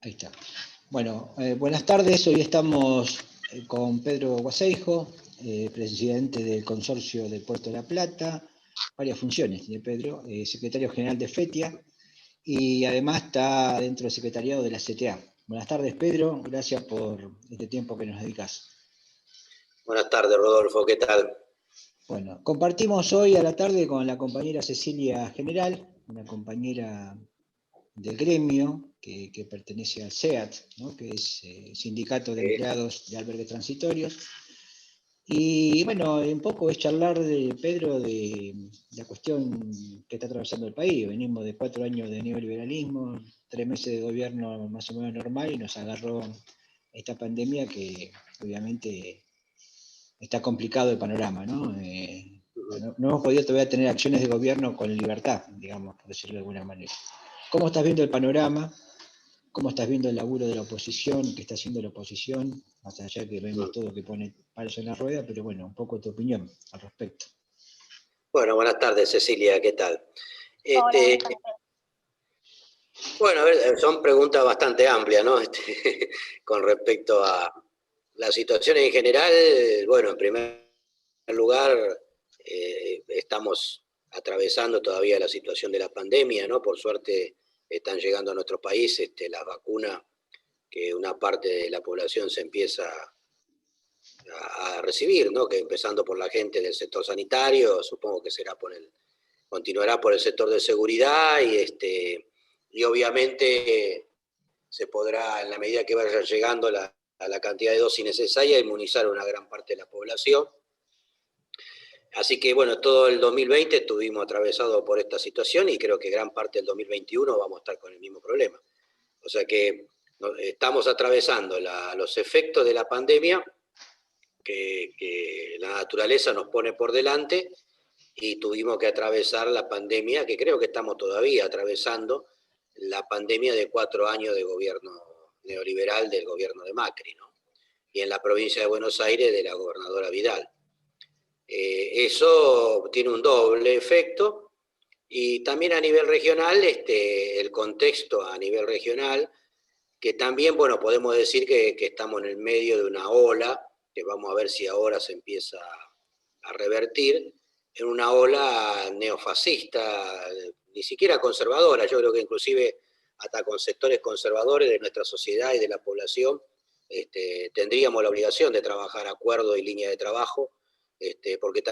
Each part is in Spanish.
Ahí está. Bueno, buenas tardes. Hoy estamos con Pedro Guaseijo, presidente del Consorcio del Puerto de la Plata, varias funciones tiene Pedro, secretario general de FETIA y además está dentro del secretariado de la CTA. Buenas tardes, Pedro. Gracias por este tiempo que nos dedicas. Buenas tardes, Rodolfo. ¿Qué tal? Bueno, compartimos hoy a la tarde con la compañera Cecilia General, una compañera del gremio que pertenece al SEAT, ¿no? Que es Sindicato de Empleados de Albergues Transitorios. Y bueno, un poco es charlar de Pedro de la cuestión que está atravesando el país. Venimos de 4 años de neoliberalismo, 3 meses de gobierno más o menos normal y nos agarró esta pandemia que obviamente está complicado el panorama, ¿no? No hemos podido todavía tener acciones de gobierno con libertad, digamos, por decirlo de alguna manera. ¿Cómo estás viendo el panorama? ¿Cómo estás viendo el laburo de la oposición, que está haciendo la oposición? Más allá que vemos todo que pone palos en la rueda, pero bueno, un poco tu opinión al respecto. Bueno, buenas tardes, Cecilia, ¿qué tal? Hola. Bueno, a ver, son preguntas bastante amplias, ¿no? Con respecto a la situación en general, bueno, en primer lugar, estamos atravesando todavía la situación de la pandemia, ¿no? Por suerte están llegando a nuestro país las vacunas que una parte de la población se empieza a recibir, ¿no? Que empezando por la gente del sector sanitario, supongo que continuará por el sector de seguridad y obviamente se podrá, en la medida que vaya llegando a la cantidad de dosis necesaria, inmunizar a una gran parte de la población. Así que bueno, todo el 2020 estuvimos atravesados por esta situación y creo que gran parte del 2021 vamos a estar con el mismo problema. O sea que estamos atravesando los efectos de la pandemia que la naturaleza nos pone por delante y tuvimos que atravesar la pandemia, que creo que estamos todavía atravesando, la pandemia de 4 años de gobierno neoliberal del gobierno de Macri, ¿no? Y en la provincia de Buenos Aires de la gobernadora Vidal. Eso tiene un doble efecto y también a nivel regional, el contexto a nivel regional, que también, bueno, podemos decir que estamos en el medio de una ola, que vamos a ver si ahora se empieza a revertir, en una ola neofascista, ni siquiera conservadora. Yo creo que inclusive hasta con sectores conservadores de nuestra sociedad y de la población tendríamos la obligación de trabajar acuerdos y líneas de trabajo, porque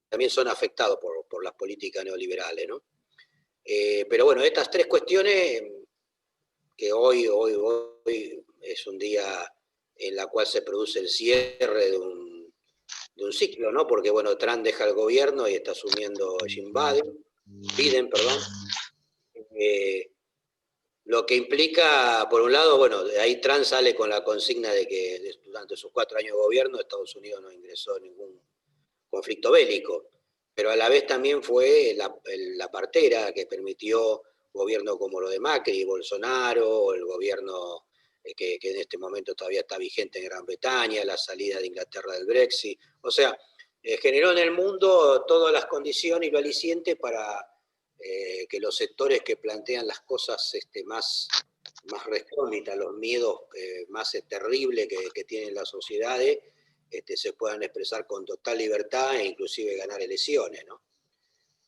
también son afectados por las políticas neoliberales, ¿no? Pero bueno, estas tres cuestiones, que hoy es un día en la cual se produce el cierre de un ciclo, ¿no? Porque, bueno, Trump deja el gobierno y está asumiendo Biden, perdón. Lo que implica, por un lado, bueno, ahí Trump sale con la consigna de que durante sus 4 años de gobierno Estados Unidos no ingresó en ningún conflicto bélico, pero a la vez también fue la partera que permitió gobierno como lo de Macri y Bolsonaro, o el gobierno que en este momento todavía está vigente en Gran Bretaña, la salida de Inglaterra del Brexit. O sea, generó en el mundo todas las condiciones y lo aliciente para que los sectores que plantean las cosas más recónditas, los miedos más terribles que tienen las sociedades, se puedan expresar con total libertad e inclusive ganar elecciones, ¿no?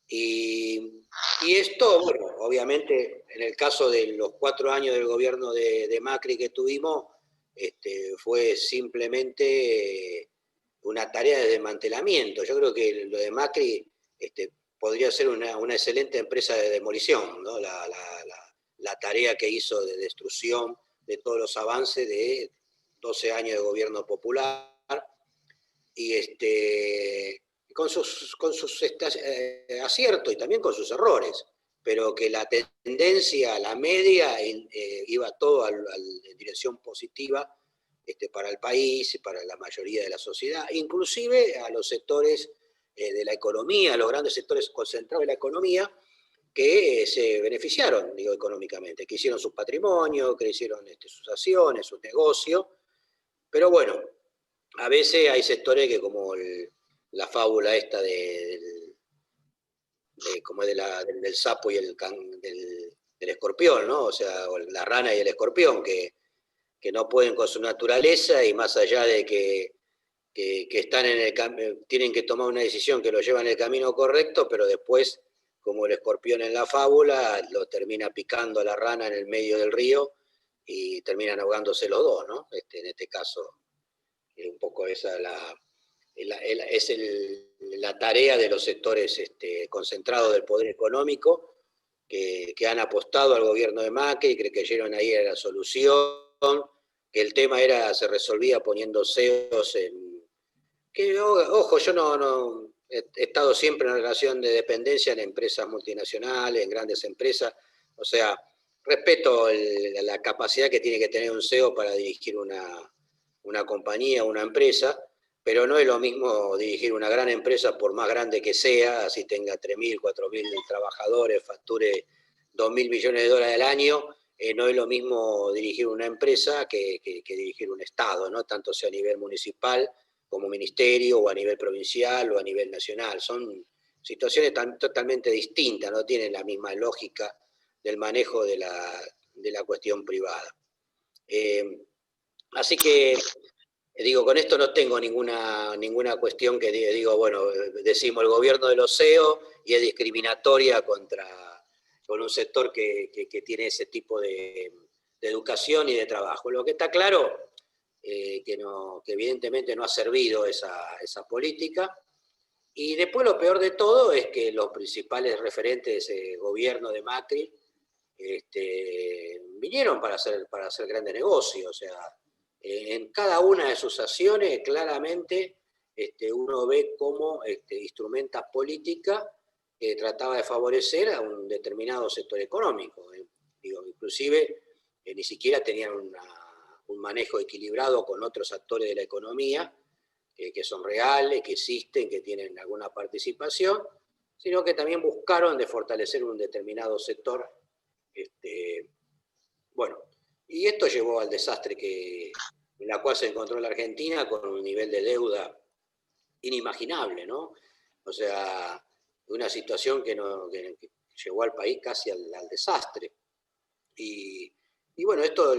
Y esto, bueno, obviamente en el caso de los 4 años del gobierno de Macri que tuvimos, fue simplemente una tarea de desmantelamiento. Yo creo que lo de Macri podría ser una excelente empresa de demolición, ¿no? La tarea que hizo de destrucción de todos los avances de 12 años de gobierno popular y con sus aciertos y también con sus errores, pero que la tendencia, la media, iba todo en dirección positiva para el país, para la mayoría de la sociedad, inclusive a los sectores de la economía, los grandes sectores concentrados de la economía, que se beneficiaron, digo, económicamente, que hicieron sus patrimonios, que hicieron sus acciones, sus negocios, pero bueno, a veces hay sectores que como la fábula esta como es del sapo y del escorpión, ¿no? O sea, la rana y el escorpión, que no pueden con su naturaleza y más allá de que están en tienen que tomar una decisión que lo lleva en el camino correcto, pero después, como el escorpión en la fábula, lo termina picando a la rana en el medio del río y terminan ahogándose los dos, ¿no? En este caso, un poco esa es la tarea de los sectores concentrados del poder económico que han apostado al gobierno de Macri, que creyeron ahí era la solución, que el tema se resolvía poniendo CEOs que, ojo, yo no he estado siempre en relación de dependencia en empresas multinacionales, en grandes empresas, o sea, respeto la capacidad que tiene que tener un CEO para dirigir una compañía, una empresa, pero no es lo mismo dirigir una gran empresa por más grande que sea, así tenga 3.000, 4.000 trabajadores, facture 2.000 millones de dólares al año, no es lo mismo dirigir una empresa que dirigir un Estado, ¿no? Tanto sea a nivel municipal como ministerio o a nivel provincial o a nivel nacional. Son situaciones totalmente distintas, no tienen la misma lógica del manejo de la cuestión privada. Así que, digo, con esto no tengo ninguna cuestión que digo, bueno, decimos el gobierno de los CEO y es discriminatoria con un sector que tiene ese tipo de educación y de trabajo. Lo que está claro que evidentemente no ha servido esa política. Y después lo peor de todo es que los principales referentes de ese gobierno de Macri vinieron para hacer grandes negocios. O sea, en cada una de sus acciones claramente uno ve cómo instrumenta política que trataba de favorecer a un determinado sector económico. Digo, inclusive ni siquiera tenían un manejo equilibrado con otros actores de la economía, que son reales, que existen, que tienen alguna participación, sino que también buscaron de fortalecer un determinado sector. Bueno, y esto llevó al desastre en la cual se encontró la Argentina con un nivel de deuda inimaginable, ¿no? O sea, una situación que llevó al país casi al desastre. Y bueno, esto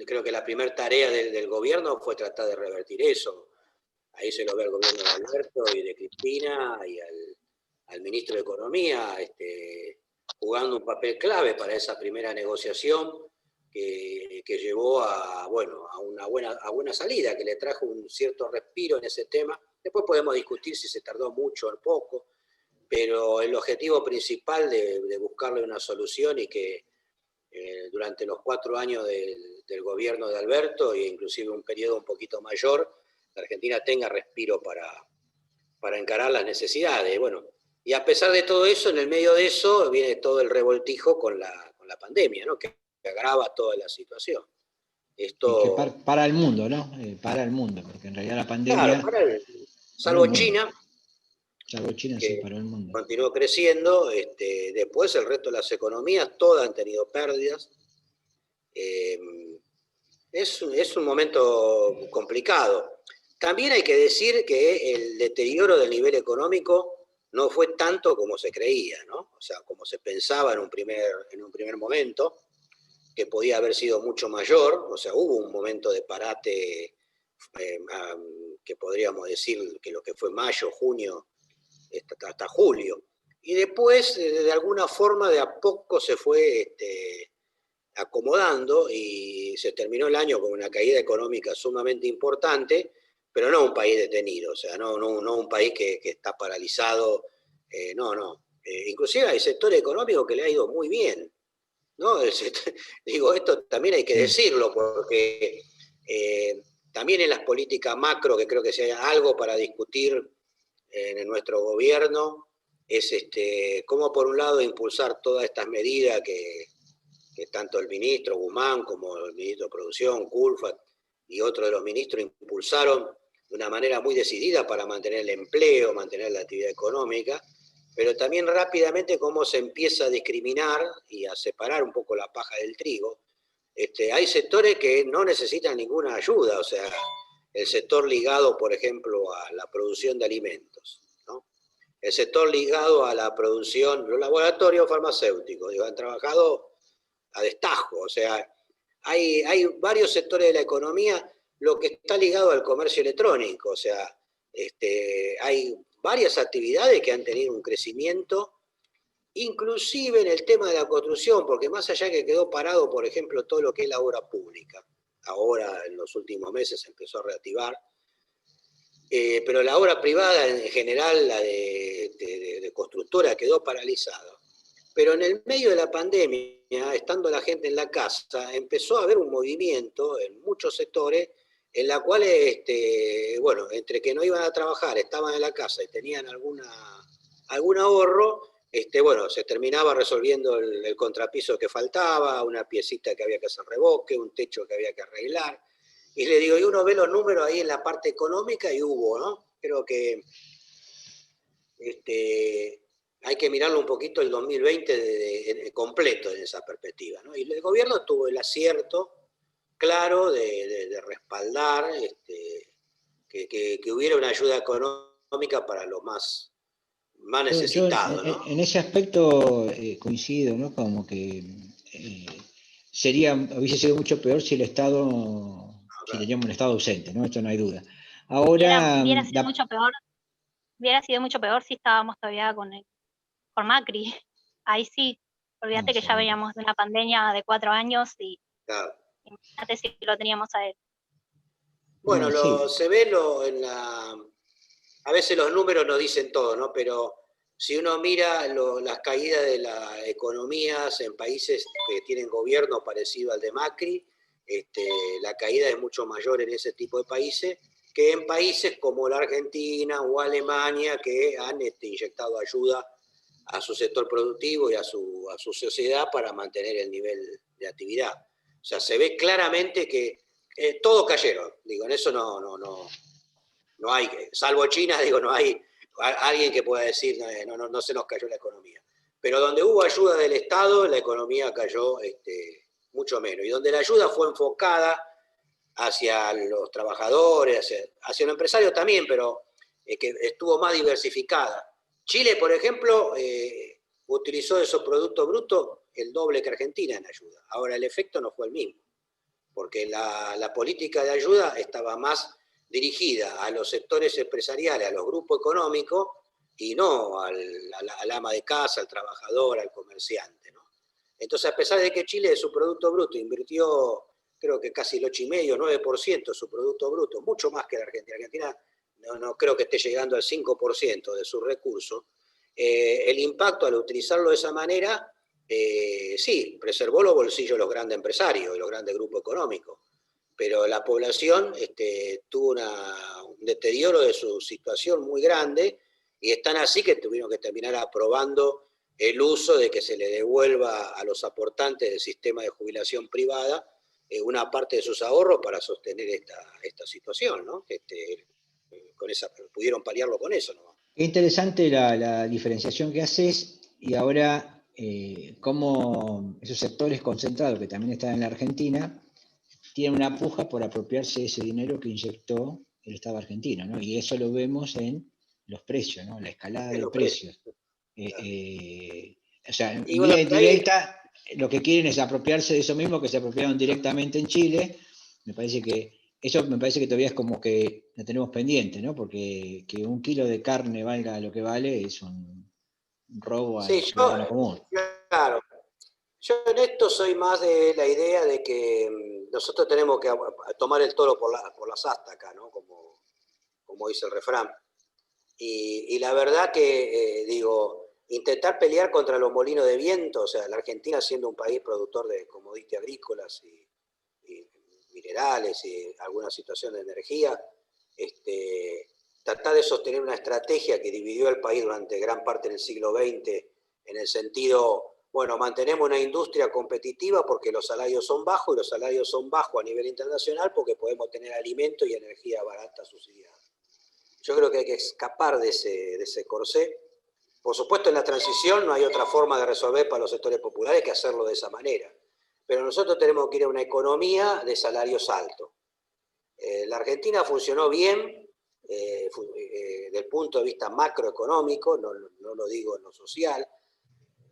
creo que la primera tarea del gobierno fue tratar de revertir eso. Ahí se lo ve al gobierno de Alberto y de Cristina y al ministro de Economía jugando un papel clave para esa primera negociación que llevó a una buena salida, que le trajo un cierto respiro en ese tema. Después podemos discutir si se tardó mucho o poco, pero el objetivo principal de buscarle una solución y que durante los 4 años del gobierno de Alberto, e inclusive un periodo un poquito mayor, la Argentina tenga respiro para encarar las necesidades. Bueno, y a pesar de todo eso, en el medio de eso viene todo el revoltijo con la pandemia, ¿no? Que agrava toda la situación. Esto, y que para el mundo, ¿no? Para el mundo, porque en realidad la pandemia... Claro, salvo China, sí, para el mundo. Continuó creciendo, después el resto de las economías, todas han tenido pérdidas. Es un momento complicado. También hay que decir que el deterioro del nivel económico no fue tanto como se creía, ¿no? O sea, como se pensaba en un primer momento, que podía haber sido mucho mayor. O sea, hubo un momento de parate que podríamos decir que lo que fue mayo, junio, hasta julio. Y después, de alguna forma, de a poco se fue acomodando y se terminó el año con una caída económica sumamente importante, pero no un país detenido, o sea, no un país que está paralizado, no. Inclusive hay sectores económicos que le ha ido muy bien, ¿no? Digo, esto también hay que decirlo, porque también en las políticas macro, que creo que si hay algo para discutir en nuestro gobierno, es cómo por un lado impulsar todas estas medidas que tanto el ministro Guzmán como el ministro de Producción, Culfat, y otros de los ministros impulsaron de una manera muy decidida para mantener el empleo, mantener la actividad económica, pero también rápidamente cómo se empieza a discriminar y a separar un poco la paja del trigo. Hay sectores que no necesitan ninguna ayuda, o sea, el sector ligado, por ejemplo, a la producción de alimentos, ¿no? El sector ligado a la producción, los laboratorios farmacéuticos, han trabajado a destajo. O sea, hay varios sectores de la economía, lo que está ligado al comercio electrónico. O sea, hay varias actividades que han tenido un crecimiento, inclusive en el tema de la construcción, porque más allá que quedó parado, por ejemplo, todo lo que es la obra pública, ahora en los últimos meses empezó a reactivar, pero la obra privada en general, la de constructora, quedó paralizada. Pero en el medio de la pandemia, estando la gente en la casa, empezó a haber un movimiento en muchos sectores en la cual, bueno, entre que no iban a trabajar, estaban en la casa y tenían algún ahorro, bueno, se terminaba resolviendo el contrapiso que faltaba, una piecita que había que hacer revoque, un techo que había que arreglar. Y le digo, y uno ve los números ahí en la parte económica y hubo, ¿no? Creo que hay que mirarlo un poquito el 2020 completo en esa perspectiva, ¿no? Y el gobierno tuvo el acierto claro de respaldar que hubiera una ayuda económica para los más Yo necesitados, ¿no? en ese aspecto coincido, ¿no? Como que hubiese sido mucho peor si el Estado, si teníamos un Estado ausente, ¿no? Esto no hay duda. Ahora, Hubiera sido mucho peor si estábamos todavía con Macri. Ahí sí, olvídate que ya veníamos de una pandemia de 4 años y claro. imagínate si lo teníamos a él. Bueno, sí. se ve a veces los números nos dicen todo, ¿no? Pero si uno mira las caídas de las economías en países que tienen gobierno parecido al de Macri, la caída es mucho mayor en ese tipo de países que en países como la Argentina o Alemania, que han inyectado ayuda a su sector productivo y a su sociedad para mantener el nivel de actividad. O sea, se ve claramente que todos cayeron. Digo, en eso no hay, salvo China, digo, no hay alguien que pueda decir no se nos cayó la economía. Pero donde hubo ayuda del Estado, la economía cayó mucho menos. Y donde la ayuda fue enfocada hacia los trabajadores, hacia los empresarios también, pero que estuvo más diversificada. Chile, por ejemplo, utilizó de esos productos brutos el doble que Argentina en ayuda. Ahora el efecto no fue el mismo, porque la política de ayuda estaba más dirigida a los sectores empresariales, a los grupos económicos, y no al ama de casa, al trabajador, al comerciante, ¿no? Entonces, a pesar de que Chile de su Producto Bruto invirtió, creo que casi el 8,5, 9% de su Producto Bruto, mucho más que la Argentina. Argentina no creo que esté llegando al 5% de sus recursos. El impacto al utilizarlo de esa manera, sí, preservó los bolsillos de los grandes empresarios y los grandes grupos económicos, pero la población tuvo un deterioro de su situación muy grande, y están así que tuvieron que terminar aprobando el uso de que se le devuelva a los aportantes del sistema de jubilación privada una parte de sus ahorros para sostener esta situación, ¿no? Pudieron paliarlo con eso, ¿no? Es interesante la diferenciación que haces, y ahora cómo esos sectores concentrados que también están en la Argentina tienen una puja por apropiarse de ese dinero que inyectó el Estado argentino, ¿no? Y eso lo vemos en los precios, ¿no? La escalada de precios. O sea, en vía indirecta, lo que quieren es apropiarse de eso mismo que se apropiaron directamente en Chile. Eso me parece que todavía es como que lo tenemos pendiente, ¿no? Porque que un kilo de carne valga lo que vale es un robo al ciudadano común. Claro. Yo en esto soy más de la idea de que nosotros tenemos que tomar el toro por las astas acá, ¿no? Como dice el refrán. Y la verdad que, intentar pelear contra los molinos de viento, o sea, la Argentina siendo un país productor de commodities agrícolas y minerales y alguna situación de energía, tratar de sostener una estrategia que dividió el país durante gran parte del siglo XX en el sentido, bueno, mantenemos una industria competitiva porque los salarios son bajos, y los salarios son bajos a nivel internacional porque podemos tener alimento y energía barata subsidiada. Yo creo que hay que escapar de ese corsé. Por supuesto, en la transición no hay otra forma de resolver para los sectores populares que hacerlo de esa manera. Pero nosotros tenemos que ir a una economía de salarios altos. La Argentina funcionó bien desde el punto de vista macroeconómico, no lo digo en lo social,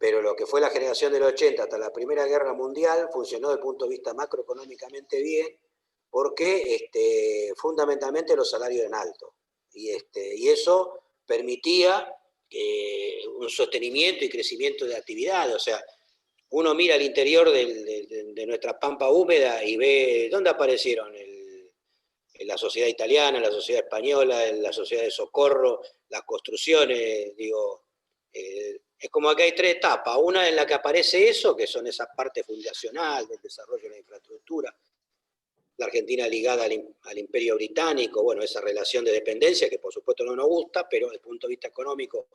pero lo que fue la generación del 80 hasta la Primera Guerra Mundial funcionó desde el punto de vista macroeconómicamente bien, porque fundamentalmente los salarios eran altos. Y eso permitía un sostenimiento y crecimiento de actividades. O sea, uno mira al interior de nuestra pampa húmeda y ve dónde aparecieron en la sociedad italiana, en la sociedad española, en la sociedad de socorro, las construcciones, digo, es como que hay tres etapas. Una en la que aparece eso, que son esa parte fundacional del desarrollo de la infraestructura, la Argentina ligada al Imperio Británico, bueno, esa relación de dependencia que por supuesto no nos gusta, pero desde el punto de vista económico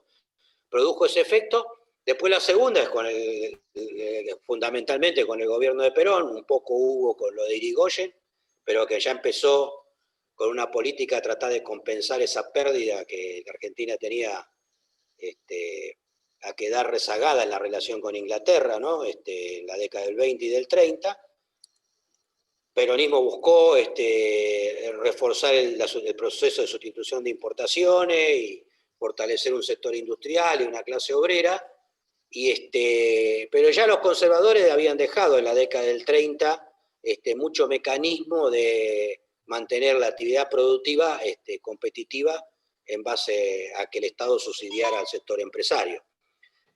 produjo ese efecto. Después la segunda es fundamentalmente con el gobierno de Perón, un poco hubo con lo de Irigoyen, pero que ya empezó con una política a tratar de compensar esa pérdida que la Argentina tenía a quedar rezagada en la relación con Inglaterra, ¿no? En la década del 20 y del 30. Peronismo buscó reforzar el proceso de sustitución de importaciones y fortalecer un sector industrial y una clase obrera, pero ya los conservadores habían dejado en la década del 30 mucho mecanismo de mantener la actividad productiva competitiva en base a que el Estado subsidiara al sector empresario.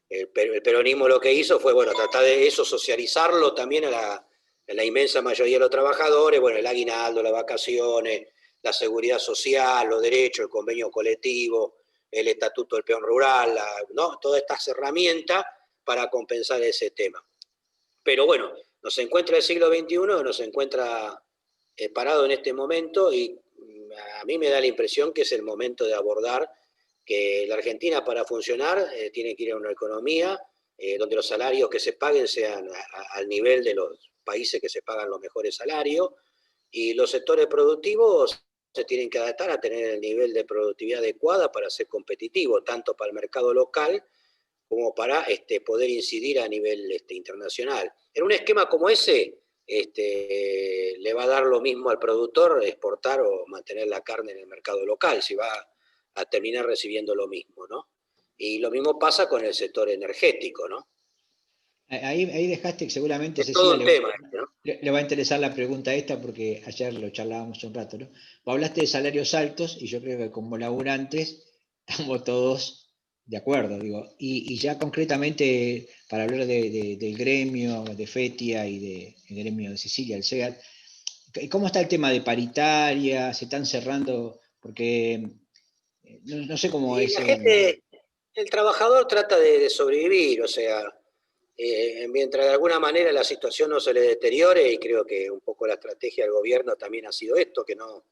El peronismo lo que hizo fue, bueno, tratar de eso, socializarlo también a la inmensa mayoría de los trabajadores, bueno, el aguinaldo, las vacaciones, la seguridad social, los derechos, el convenio colectivo, el estatuto del peón rural, ¿no? Todas estas herramientas para compensar ese tema. Pero bueno, nos encuentra el siglo XXI, nos encuentra parado en este momento, y a mí me da la impresión que es el momento de abordar que la Argentina, para funcionar, tiene que ir a una economía donde los salarios que se paguen sean al nivel de los países que se pagan los mejores salarios, y los sectores productivos se tienen que adaptar a tener el nivel de productividad adecuada para ser competitivos, tanto para el mercado local como para poder incidir a nivel internacional. En un esquema como ese, le va a dar lo mismo al productor exportar o mantener la carne en el mercado local, si va a terminar recibiendo lo mismo, ¿no? Y lo mismo pasa con el sector energético, ¿no? Ahí dejaste que seguramente Es todo Cecilia un tema, ¿no? le va a interesar la pregunta esta, porque ayer lo charlábamos un rato, ¿no? Vos hablaste de salarios altos y yo creo que como laburantes estamos todos de acuerdo, digo. Y ya concretamente, para hablar del gremio, de FETIA y del gremio de Sicilia, el SEAT, ¿cómo está el tema de paritaria? ¿Se están cerrando? Porque no sé cómo Y es. la gente, el trabajador trata de sobrevivir, o sea, mientras de alguna manera la situación no se le deteriore, y creo que un poco la estrategia del gobierno también ha sido esto, que no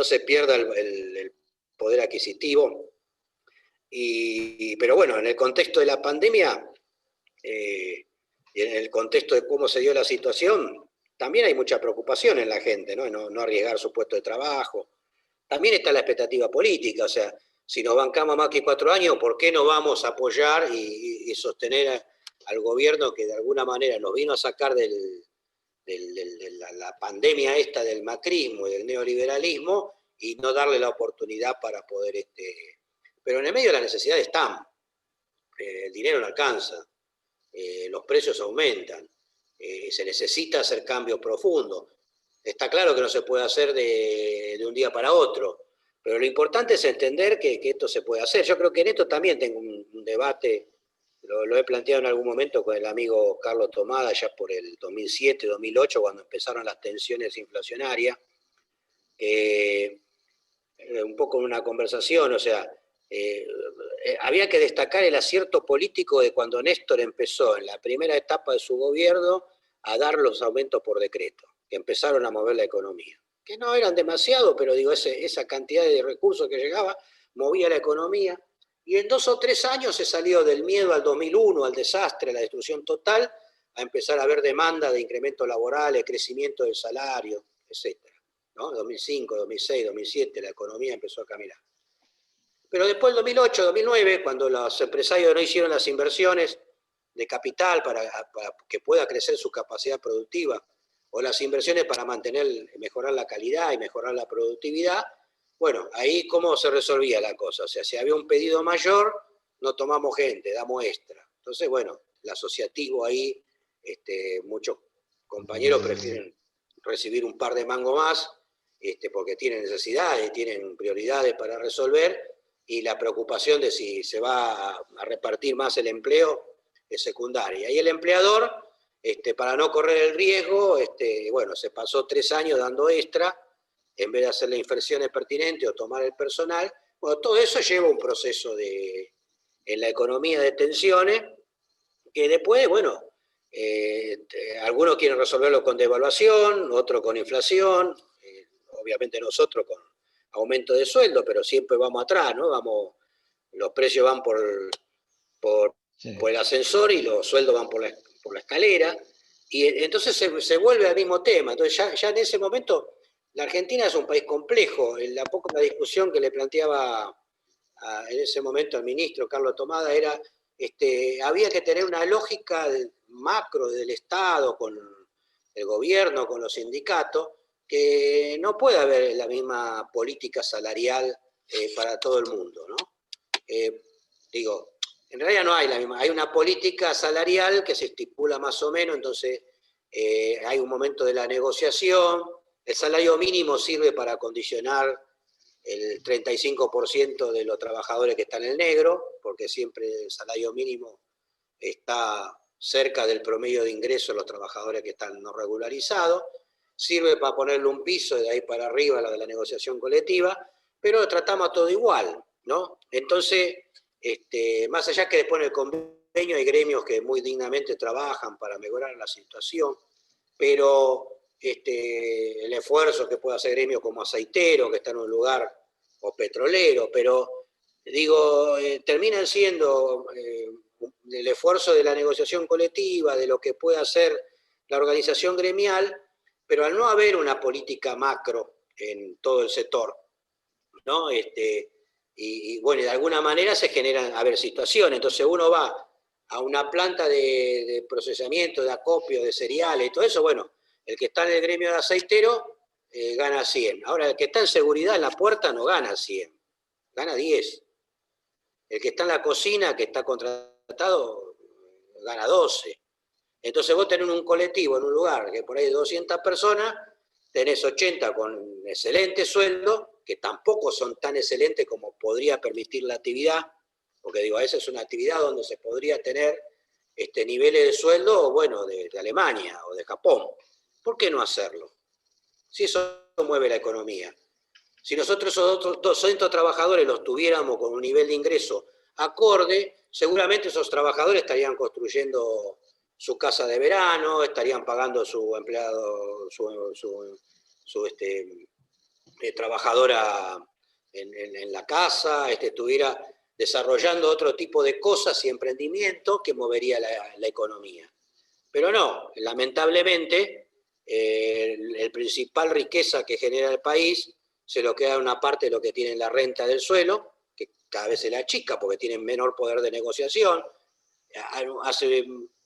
se pierda el poder adquisitivo. Pero bueno, en el contexto de la pandemia, y en el contexto de cómo se dio la situación, también hay mucha preocupación en la gente, ¿no? No arriesgar su puesto de trabajo. También está la expectativa política, o sea, si nos bancamos más que 4 años, ¿por qué no vamos a apoyar y sostener al gobierno que de alguna manera nos vino a sacar de la pandemia esta del macrismo y del neoliberalismo, y no darle la oportunidad para poder... Pero en el medio de las necesidades están. El dinero no alcanza, los precios aumentan, se necesita hacer cambios profundos. Está claro que no se puede hacer de un día para otro, pero lo importante es entender que esto se puede hacer. Yo creo que en esto también tengo un debate, lo he planteado en algún momento con el amigo Carlos Tomada, ya por el 2007, 2008, cuando empezaron las tensiones inflacionarias, un poco en una conversación, o sea, había que destacar el acierto político de cuando Néstor empezó en la primera etapa de su gobierno a dar los aumentos por decreto, que empezaron a mover la economía. Que no eran demasiado, pero digo, esa cantidad de recursos que llegaba movía la economía. Y en 2 o 3 años se salió del miedo al 2001, al desastre, a la destrucción total, a empezar a ver demanda de incrementos laborales, crecimiento del salario, etc. ¿No? 2005, 2006, 2007, la economía empezó a caminar. Pero después del 2008, 2009, cuando los empresarios no hicieron las inversiones de capital para que pueda crecer su capacidad productiva, o las inversiones para mejorar la calidad y mejorar la productividad, bueno, ahí cómo se resolvía la cosa. O sea, si había un pedido mayor, no tomamos gente, damos extra. Entonces, bueno, el asociativo ahí, muchos compañeros prefieren recibir un par de mangos más, porque tienen necesidades, tienen prioridades para resolver, y la preocupación de si se va a repartir más el empleo es secundaria. Y el empleador, para no correr el riesgo, bueno, se pasó 3 años dando extra, en vez de hacer las inversiones pertinentes o tomar el personal. Bueno, todo eso lleva un proceso en la economía de tensiones, que después, bueno, algunos quieren resolverlo con devaluación, otros con inflación, obviamente nosotros con aumento de sueldo, pero siempre vamos atrás, ¿no? Los precios van Sí. por el ascensor y los sueldos van por la escalera, y entonces se vuelve al mismo tema. Entonces ya en ese momento la Argentina es un país complejo. La discusión que le planteaba en ese momento al ministro Carlos Tomada era, había que tener una lógica macro del Estado con el gobierno, con los sindicatos, que no puede haber la misma política salarial para todo el mundo, ¿no? Digo, en realidad no hay la misma, hay una política salarial que se estipula más o menos, entonces hay un momento de la negociación, el salario mínimo sirve para condicionar el 35% de los trabajadores que están en el negro, porque siempre el salario mínimo está cerca del promedio de ingresos de los trabajadores que están no regularizados, sirve para ponerle un piso de ahí para arriba la de la negociación colectiva, pero tratamos a todo igual, ¿no? Entonces, más allá que después en el convenio hay gremios que muy dignamente trabajan para mejorar la situación, pero el esfuerzo que puede hacer gremios como aceitero, que está en un lugar, o petrolero, pero digo, terminan siendo el esfuerzo de la negociación colectiva, de lo que puede hacer la organización gremial, pero al no haber una política macro en todo el sector, ¿no? Y bueno, de alguna manera se generan, situaciones. Entonces uno va a una planta de procesamiento, de acopio, de cereales y todo eso, bueno, el que está en el gremio de aceitero gana 100. Ahora, el que está en seguridad en la puerta no gana 100, gana 10. El que está en la cocina, que está contratado, gana 12. Entonces vos tenés un colectivo en un lugar que por ahí de 200 personas, tenés 80 con excelente sueldo, que tampoco son tan excelentes como podría permitir la actividad, porque digo, esa es una actividad donde se podría tener niveles de sueldo, bueno, de Alemania o de Japón. ¿Por qué no hacerlo? Si eso mueve la economía. Si nosotros esos otros 200 trabajadores los tuviéramos con un nivel de ingreso acorde, seguramente esos trabajadores estarían construyendo su casa de verano, estarían pagando su empleado, su trabajadora en la casa, estuviera desarrollando otro tipo de cosas y emprendimientos que movería la economía. Pero no, lamentablemente, el principal riqueza que genera el país se lo queda una parte de lo que tienen la renta del suelo, que cada vez se la achica porque tienen menor poder de negociación.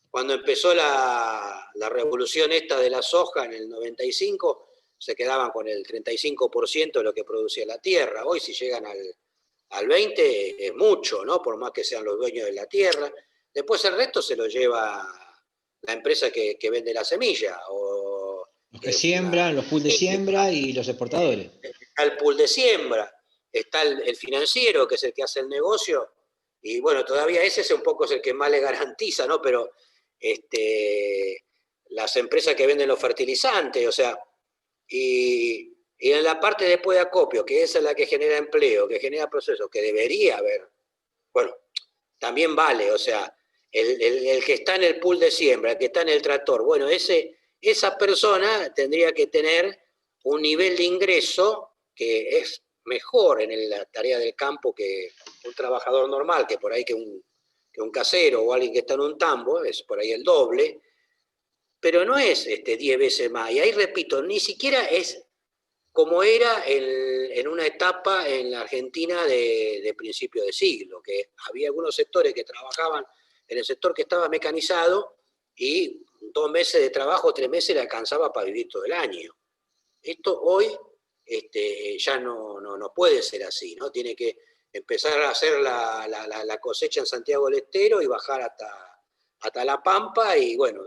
Cuando empezó la revolución esta de la soja en el 95, se quedaban con el 35% de lo que producía la tierra. Hoy si llegan al 20% es mucho, ¿no? Por más que sean los dueños de la tierra. Después el resto se lo lleva la empresa que vende la semilla. O los que siembran, los pools de siembra y los exportadores. Está el pool de siembra, está el financiero, que es el que hace el negocio, y bueno, todavía ese es un poco el que más le garantiza, ¿no? Pero las empresas que venden los fertilizantes, o sea, y en la parte después de acopio, que esa es la que genera empleo, que genera procesos, que debería haber, bueno, también vale, o sea, el que está en el pool de siembra, el que está en el tractor, bueno, esa persona tendría que tener un nivel de ingreso que es mejor en la tarea del campo que un trabajador normal, que por ahí que un casero o alguien que está en un tambo, es por ahí el doble, pero no es 10 veces más. Y ahí repito, ni siquiera es como era en una etapa en la Argentina de principio de siglo, que había algunos sectores que trabajaban en el sector que estaba mecanizado y 2 meses de trabajo, 3 meses le alcanzaba para vivir todo el año. Esto hoy ya no puede ser así, ¿no? Tiene que empezar a hacer la cosecha en Santiago del Estero y bajar hasta hasta La Pampa y bueno,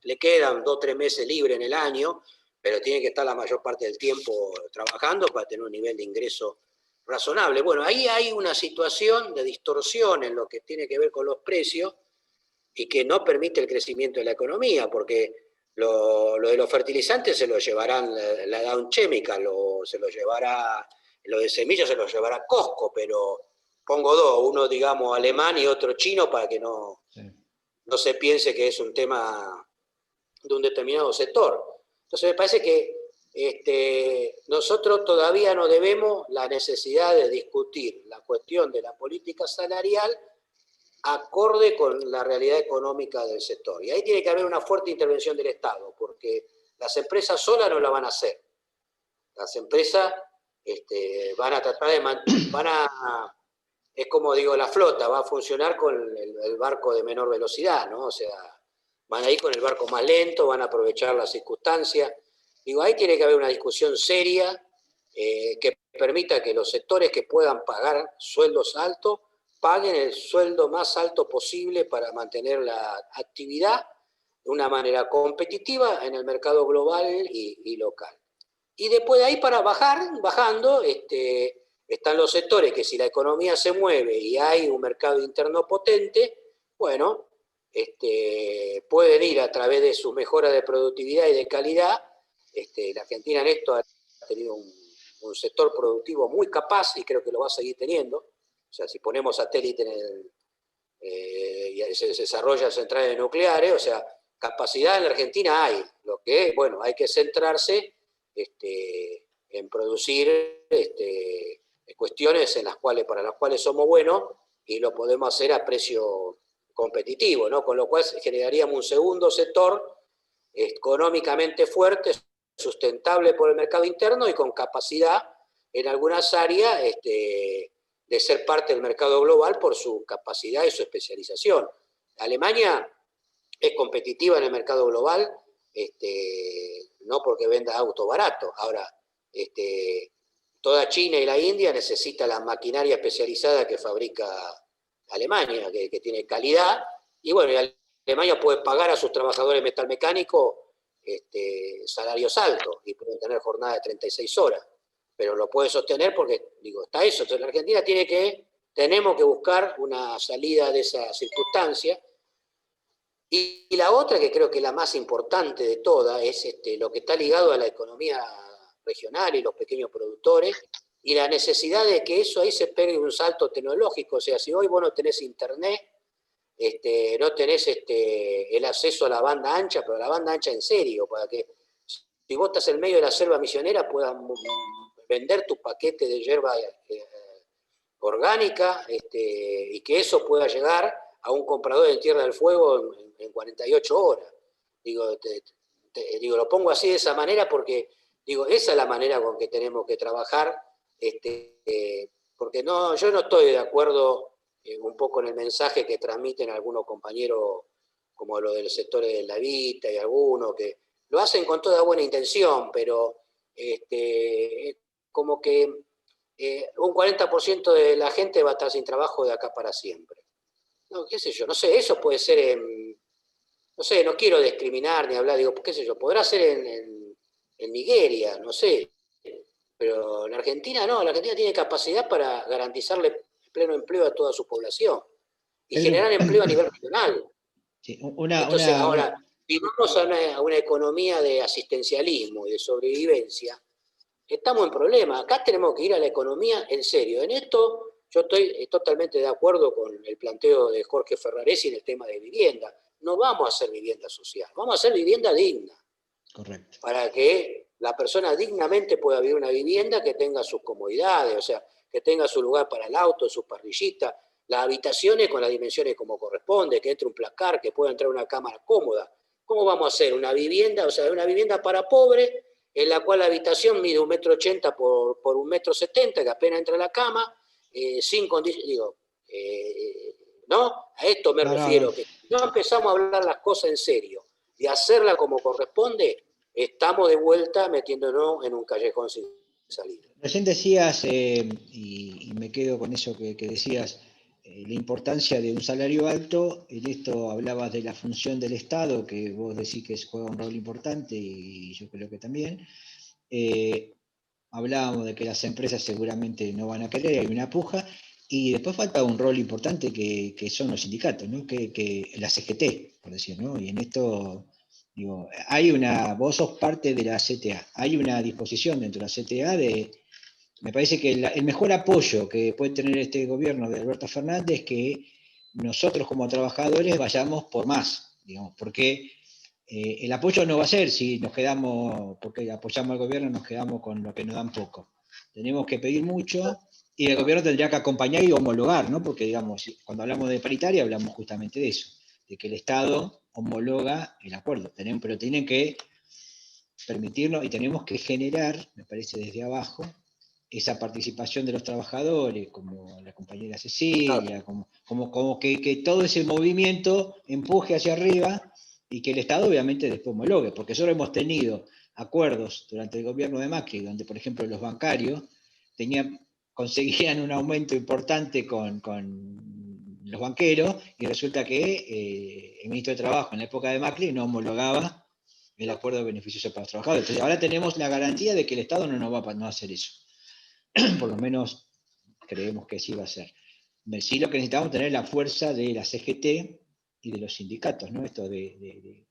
le quedan 2 o 3 meses libres en el año, pero tiene que estar la mayor parte del tiempo trabajando para tener un nivel de ingreso razonable. Bueno, ahí hay una situación de distorsión en lo que tiene que ver con los precios y que no permite el crecimiento de la economía, porque lo de los fertilizantes se lo llevarán la Dow Chemical, se lo llevará, lo de semillas se lo llevará Costco, pero pongo dos, uno digamos alemán y otro chino para que no, sí, no se piense que es un tema de un determinado sector. Entonces me parece que nosotros todavía no debemos la necesidad de discutir la cuestión de la política salarial acorde con la realidad económica del sector. Y ahí tiene que haber una fuerte intervención del Estado, porque las empresas solas no la van a hacer. Las empresas van a tratar de es como digo, la flota va a funcionar con el barco de menor velocidad, ¿no? O sea, van a ir con el barco más lento, van a aprovechar las circunstancias. Digo, ahí tiene que haber una discusión seria que permita que los sectores que puedan pagar sueldos altos paguen el sueldo más alto posible para mantener la actividad de una manera competitiva en el mercado global y local. Y después de ahí para bajando, están los sectores que si la economía se mueve y hay un mercado interno potente, bueno, pueden ir a través de sus mejoras de productividad y de calidad. La Argentina en esto ha tenido un sector productivo muy capaz y creo que lo va a seguir teniendo. O sea, si ponemos satélite y se desarrollan centrales nucleares, o sea, capacidad en la Argentina hay. Lo que, bueno, hay que centrarse en producir cuestiones para las cuales somos buenos y lo podemos hacer a precio competitivo, ¿no? Con lo cual generaríamos un segundo sector económicamente fuerte, sustentable por el mercado interno y con capacidad en algunas áreas de ser parte del mercado global por su capacidad y su especialización. Alemania es competitiva en el mercado global, no porque venda autos baratos. Ahora, toda China y la India necesita la maquinaria especializada que fabrica Alemania, que tiene calidad, y bueno, y Alemania puede pagar a sus trabajadores metalmecánicos salarios altos y pueden tener jornada de 36 horas, pero lo puede sostener porque, digo, está eso. Entonces la Argentina tenemos que buscar una salida de esa circunstancia. Y la otra, que creo que es la más importante de todas, es lo que está ligado a la economía regional y los pequeños productores, y la necesidad de que eso ahí se pegue un salto tecnológico. O sea, si hoy vos no tenés internet, no tenés el acceso a la banda ancha, pero la banda ancha en serio, para que si vos estás en medio de la selva misionera puedas vender tu paquete de hierba orgánica y que eso pueda llegar a un comprador en Tierra del Fuego en 48 horas. Digo, lo pongo así de esa manera porque digo, esa es la manera con que tenemos que trabajar, porque yo no estoy de acuerdo un poco en el mensaje que transmiten algunos compañeros, como lo del sector de la Vita y algunos que lo hacen con toda buena intención, pero como que un 40% de la gente va a estar sin trabajo de acá para siempre. No, qué sé yo, no sé, eso puede ser no sé, no quiero discriminar ni hablar, digo, qué sé yo, podrá ser en Nigeria, no sé, pero en Argentina no, la Argentina tiene capacidad para garantizarle pleno empleo a toda su población y generar empleo a nivel regional. Sí, entonces, ahora, si vamos a una economía de asistencialismo y de sobrevivencia, estamos en problema. Acá tenemos que ir a la economía en serio. En esto yo estoy totalmente de acuerdo con el planteo de Jorge Ferraresi en el tema de vivienda. No vamos a hacer vivienda social, vamos a hacer vivienda digna. Correcto. Para que la persona dignamente pueda vivir una vivienda que tenga sus comodidades, o sea, que tenga su lugar para el auto, sus parrillitas, las habitaciones con las dimensiones como corresponde, que entre un placar, que pueda entrar una cámara cómoda. ¿Cómo vamos a hacer una vivienda? O sea, una vivienda para pobres, en la cual la habitación mide 1,80 m por 1,70 m, que apenas entra la cama, sin condiciones, digo, ¿no? A esto me refiero, que si no empezamos a hablar las cosas en serio y hacerla como corresponde, estamos de vuelta metiéndonos en un callejón sin salida. Recién decías, y me quedo con eso que decías, la importancia de un salario alto. En esto hablabas de la función del Estado, que vos decís que juega un rol importante, y yo creo que también. Hablábamos de que las empresas seguramente no van a querer, hay una puja, y después falta un rol importante que son los sindicatos, ¿no? Que la CGT, por decir, ¿no? Y en esto, digo, vos sos parte de la CTA, hay una disposición dentro de la CTA me parece que el mejor apoyo que puede tener este gobierno de Alberto Fernández es que nosotros como trabajadores vayamos por más, digamos, porque el apoyo no va a ser si nos quedamos, porque apoyamos al gobierno, nos quedamos con lo que nos dan poco. Tenemos que pedir mucho y el gobierno tendría que acompañar y homologar, ¿no? Porque, digamos, cuando hablamos de paritaria hablamos justamente de eso, de que el Estado homologa el acuerdo, pero tienen que permitirnos y tenemos que generar, me parece desde abajo, esa participación de los trabajadores, como la compañera Cecilia, como que todo ese movimiento empuje hacia arriba y que el Estado obviamente después homologue, porque solo hemos tenido acuerdos durante el gobierno de Macri, donde por ejemplo los bancarios conseguían un aumento importante con los banqueros, y resulta que el ministro de Trabajo en la época de Macri no homologaba el acuerdo beneficioso para los trabajadores. Entonces ahora tenemos la garantía de que el Estado no va a hacer eso. Por lo menos creemos que sí va a ser. Sí, lo que necesitamos tener la fuerza de la CGT y de los sindicatos, ¿no? Esto de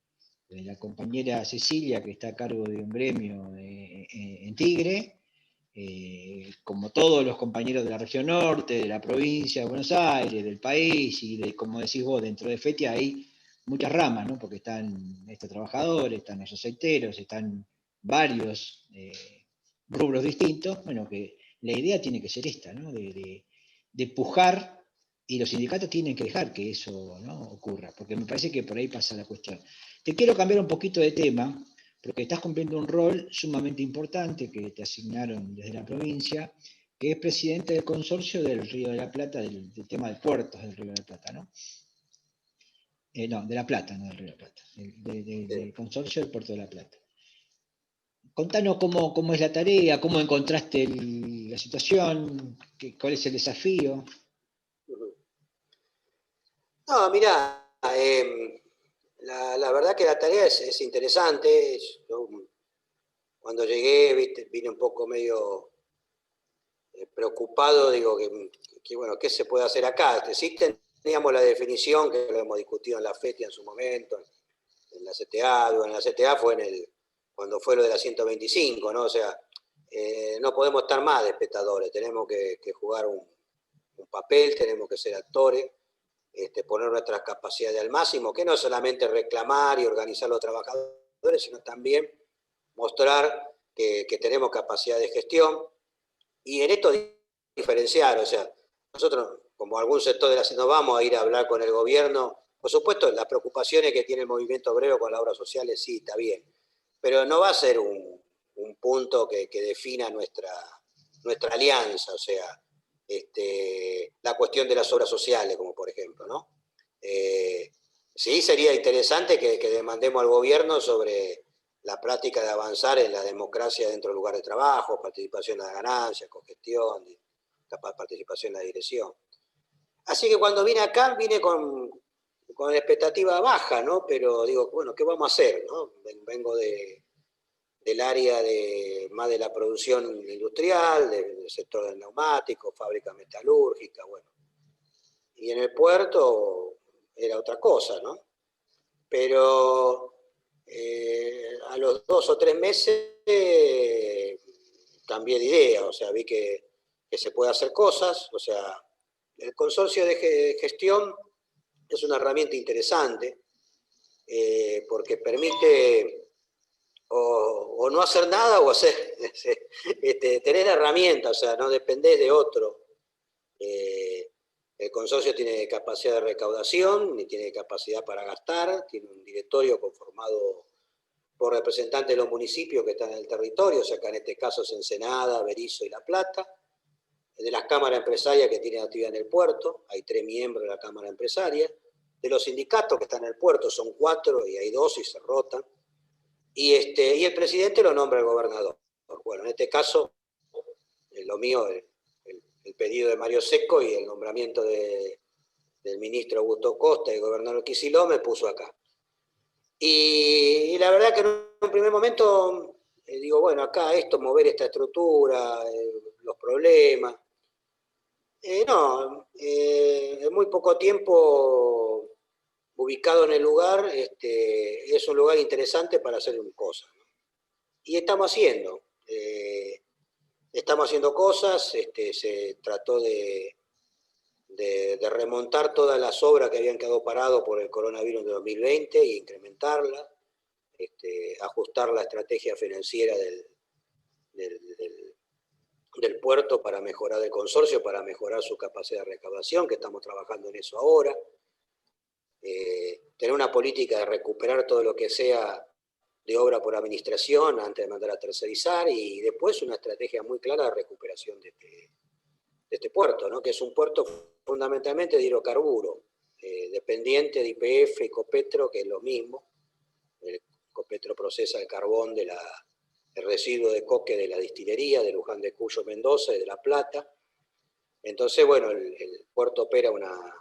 la compañera Cecilia, que está a cargo de un gremio en Tigre, como todos los compañeros de la región norte, de la provincia de Buenos Aires, del país, y como decís vos, dentro de FETIA hay muchas ramas, ¿no? Porque están estos trabajadores, están los aceiteros, están varios rubros distintos. Bueno, que la idea tiene que ser esta, ¿no? De pujar, y los sindicatos tienen que dejar que eso, ¿no?, ocurra, porque me parece que por ahí pasa la cuestión. Te quiero cambiar un poquito de tema, porque estás cumpliendo un rol sumamente importante que te asignaron desde la provincia, que es presidente del consorcio del Río de la Plata, del tema de puertos del Río de la Plata, ¿no? No, de la Plata, no del Río de la Plata, del consorcio del Puerto de la Plata. Contanos cómo es la tarea, cómo encontraste la situación, cuál es el desafío. No, mirá, la verdad que la tarea es interesante. Yo, cuando llegué, vine un poco medio preocupado, digo, bueno, ¿qué se puede hacer acá? Sí teníamos la definición, que lo hemos discutido en la FETIA en su momento, en la CTA, en la CTA fue cuando fue lo de la 125, ¿no? O sea, no podemos estar más de espectadores, tenemos que jugar un papel, tenemos que ser actores, poner nuestras capacidades al máximo, que no solamente reclamar y organizar a los trabajadores, sino también mostrar que tenemos capacidad de gestión, y en esto diferenciar. O sea, nosotros, como algún sector de la no vamos a ir a hablar con el gobierno. Por supuesto, las preocupaciones que tiene el movimiento obrero con las obras sociales, sí, está bien, pero no va a ser un punto que defina nuestra alianza. O sea, la cuestión de las obras sociales, como por ejemplo, ¿no? Sí, sería interesante que demandemos al gobierno sobre la práctica de avanzar en la democracia dentro del lugar de trabajo, participación en las ganancias, cogestión, participación en la dirección. Así que cuando vine acá, vine con expectativa baja, ¿no? Pero digo, bueno, ¿qué vamos a hacer, no? Vengo del área más de la producción industrial, del sector del neumático, fábrica metalúrgica, bueno. Y en el puerto era otra cosa, ¿no? Pero a los 2 o 3 meses cambié de idea. O sea, vi que se puede hacer cosas. O sea, el consorcio de gestión es una herramienta interesante, porque permite o no hacer nada o hacer, tener herramientas. O sea, no dependés de otro. El consorcio tiene capacidad de recaudación, tiene capacidad para gastar, tiene un directorio conformado por representantes de los municipios que están en el territorio. O sea, que en este caso es Ensenada, Berisso y La Plata. De las cámaras empresarias que tienen actividad en el puerto, hay 3 miembros de la cámara empresaria. De los sindicatos que están en el puerto son 4 y hay 2 y se rotan. Y el presidente lo nombra el gobernador. Bueno, en este caso, lo mío, el pedido de Mario Secco y el nombramiento de del ministro Augusto Costa y el gobernador Kicillof me puso acá. Y la verdad que en un primer momento digo, bueno, acá esto, mover esta estructura, los problemas. No, en muy poco tiempo ubicado en el lugar, es un lugar interesante para hacer cosas, ¿no? Y estamos haciendo cosas, se trató de remontar todas las obras que habían quedado paradas por el coronavirus de 2020 e incrementarlas, ajustar la estrategia financiera del puerto para mejorar el consorcio, para mejorar su capacidad de recaudación, que estamos trabajando en eso ahora. Tener una política de recuperar todo lo que sea de obra por administración antes de mandar a tercerizar, y después una estrategia muy clara de recuperación de este puerto, ¿no? Que es un puerto fundamentalmente de hidrocarburo, dependiente de YPF y Copetro, que es lo mismo. Copetro procesa el carbón del residuo de coque de la destilería de Luján de Cuyo, Mendoza y de La Plata. Entonces, bueno, el puerto opera una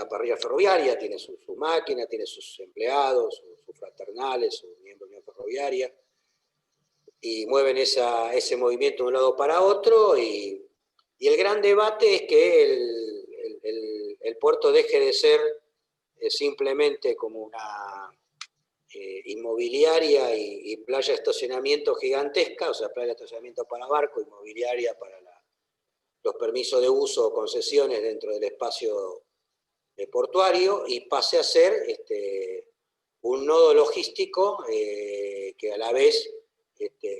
parrilla ferroviaria, tiene su máquina, tiene sus empleados, sus fraternales, sus miembros de la Unión Ferroviaria, y mueven ese movimiento de un lado para otro, y el gran debate es que el puerto deje de ser simplemente como una inmobiliaria y playa de estacionamiento gigantesca, o sea, playa de estacionamiento para barco, inmobiliaria para los permisos de uso o concesiones dentro del espacio portuario, y pase a ser un nodo logístico que a la vez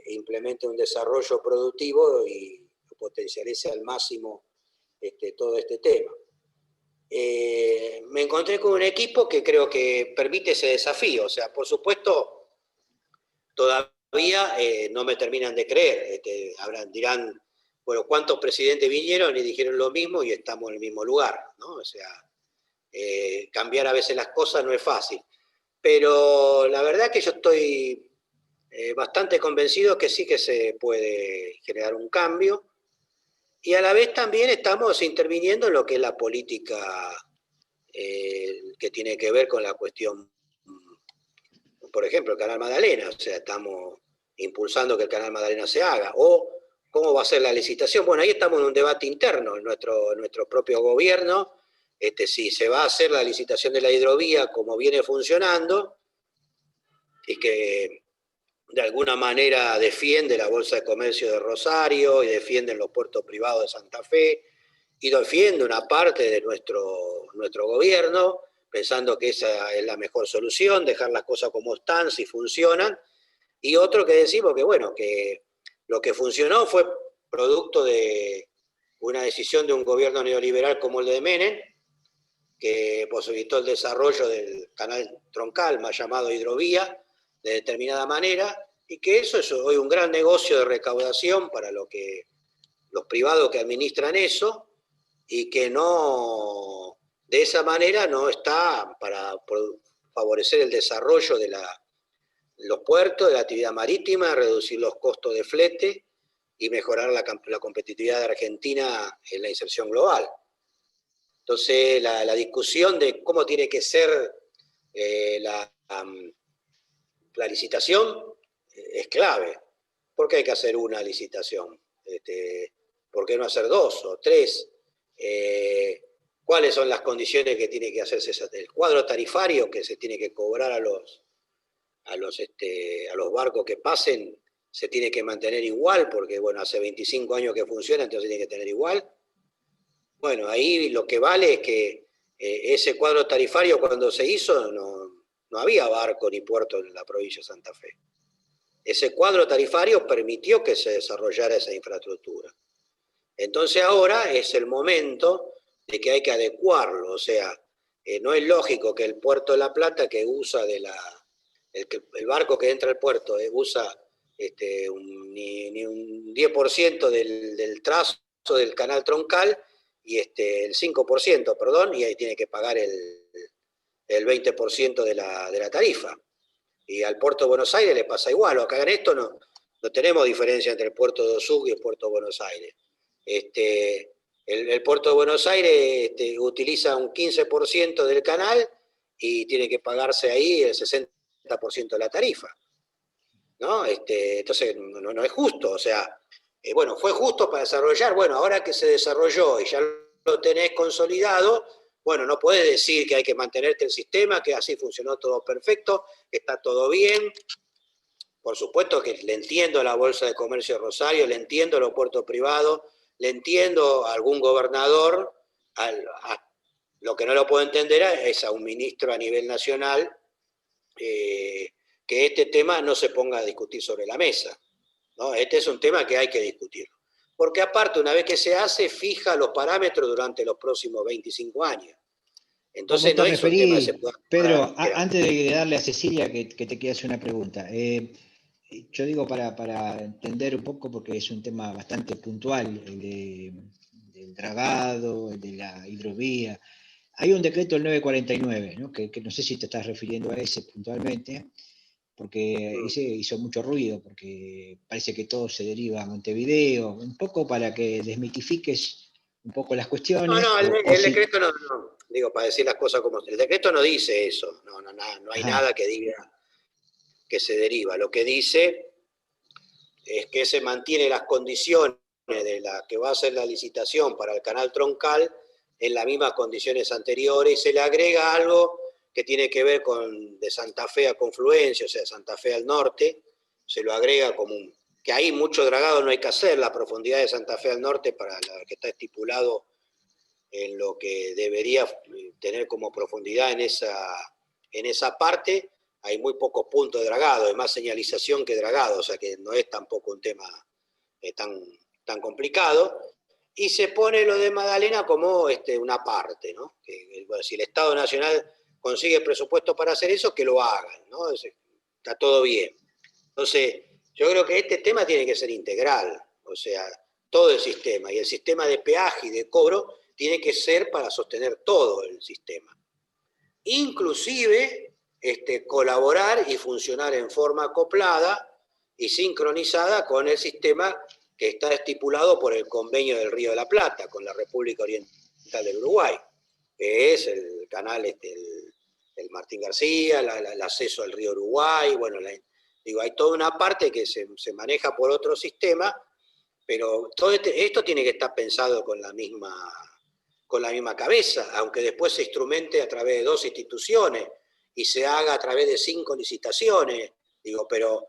implemente un desarrollo productivo y potencialice al máximo todo este tema. Me encontré con un equipo que creo que permite ese desafío. O sea, por supuesto, todavía no me terminan de creer. Dirán, bueno, ¿cuántos presidentes vinieron y dijeron lo mismo y estamos en el mismo lugar, ¿no? O sea, cambiar a veces las cosas no es fácil. Pero la verdad que yo estoy bastante convencido que sí que se puede generar un cambio. Y a la vez también estamos interviniendo en lo que es la política que tiene que ver con la cuestión, por ejemplo, el Canal Magdalena. O sea, estamos impulsando que el Canal Magdalena se haga. O cómo va a ser la licitación. Bueno, ahí estamos en un debate interno en nuestro propio gobierno, si se va a hacer la licitación de la hidrovía como viene funcionando, y que de alguna manera defiende la Bolsa de Comercio de Rosario y defienden los puertos privados de Santa Fe y defiende una parte de nuestro gobierno, pensando que esa es la mejor solución, dejar las cosas como están, si funcionan, y otro que decimos que, bueno, que lo que funcionó fue producto de una decisión de un gobierno neoliberal como el de Menem, que posibilitó el desarrollo del canal troncal, más llamado hidrovía, de determinada manera, y que eso es hoy un gran negocio de recaudación para los privados que administran eso, y que no, de esa manera no está para favorecer el desarrollo de los puertos, de la actividad marítima, reducir los costos de flete y mejorar la competitividad de Argentina en la inserción global. Entonces, la discusión de cómo tiene que ser la licitación es clave. ¿Por qué hay que hacer una licitación? ¿Por qué no hacer 2 o 3? ¿Cuáles son las condiciones que tiene que hacerse? El cuadro tarifario que se tiene que cobrar a los barcos que pasen se tiene que mantener igual, porque bueno, hace 25 años que funciona, entonces tiene que tener igual. Bueno, ahí lo que vale es que ese cuadro tarifario cuando se hizo no había barco ni puerto en la provincia de Santa Fe. Ese cuadro tarifario permitió que se desarrollara esa infraestructura. Entonces ahora es el momento de que hay que adecuarlo. O sea, no es lógico que el puerto de La Plata, que usa el barco que entra al puerto, usa ni un 10% del trazo del canal troncal, y el 5%, perdón, y ahí tiene que pagar el 20% de la tarifa. Y al puerto de Buenos Aires le pasa igual. Acá en esto no tenemos diferencia entre el puerto de Osuc y el puerto de Buenos Aires. El Puerto de Buenos Aires utiliza un 15% del canal y tiene que pagarse ahí el 60% de la tarifa, ¿no? Entonces no es justo, o sea, bueno, fue justo para desarrollar, bueno, ahora que se desarrolló y ya lo tenés consolidado, bueno, no podés decir que hay que mantenerte el sistema, que así funcionó todo perfecto, que está todo bien. Por supuesto que le entiendo a la Bolsa de Comercio de Rosario, le entiendo a los puertos privados, le entiendo a algún gobernador, lo que no lo puedo entender es a un ministro a nivel nacional, que este tema no se ponga a discutir sobre la mesa, ¿no? Este es un tema que hay que discutir. Porque aparte, una vez que se hace, fija los parámetros durante los próximos 25 años. Entonces no es un tema que se pueda... Pedro, antes de darle a Cecilia que te quiera hacer una pregunta, yo digo para entender un poco, porque es un tema bastante puntual, del dragado, el de la hidrovía. Hay un decreto, el 949, ¿no? Que no sé si te estás refiriendo a ese puntualmente, porque ese hizo mucho ruido, porque parece que todo se deriva a Montevideo, un poco para que desmitifiques un poco las cuestiones. No, el decreto no, digo, para decir las cosas como... El decreto no dice eso, no hay nada que diga que se deriva. Lo que dice es que se mantienen las condiciones de la que va a ser la licitación para el canal troncal en las mismas condiciones anteriores, y se le agrega algo que tiene que ver con de Santa Fe a Confluencia, o sea, Santa Fe al norte, se lo agrega como que ahí mucho dragado no hay que hacer, la profundidad de Santa Fe al norte para la que está estipulado en lo que debería tener como profundidad en esa parte, hay muy pocos puntos de dragado, hay más señalización que dragado, o sea que no es tampoco un tema tan complicado. Y se pone lo de Magdalena como una parte, ¿no? Que, bueno, si el Estado Nacional consigue presupuesto para hacer eso, que lo hagan, ¿no? Está todo bien. Entonces, yo creo que este tema tiene que ser integral, o sea, todo el sistema, y el sistema de peaje y de cobro tiene que ser para sostener todo el sistema. Inclusive, colaborar y funcionar en forma acoplada y sincronizada con el sistema que está estipulado por el Convenio del Río de la Plata con la República Oriental del Uruguay, que es el canal el Martín García, el acceso al río Uruguay, bueno, digo, hay toda una parte que se maneja por otro sistema, pero todo esto tiene que estar pensado con la misma cabeza, aunque después se instrumente a través de 2 instituciones y se haga a través de 5 licitaciones, digo, pero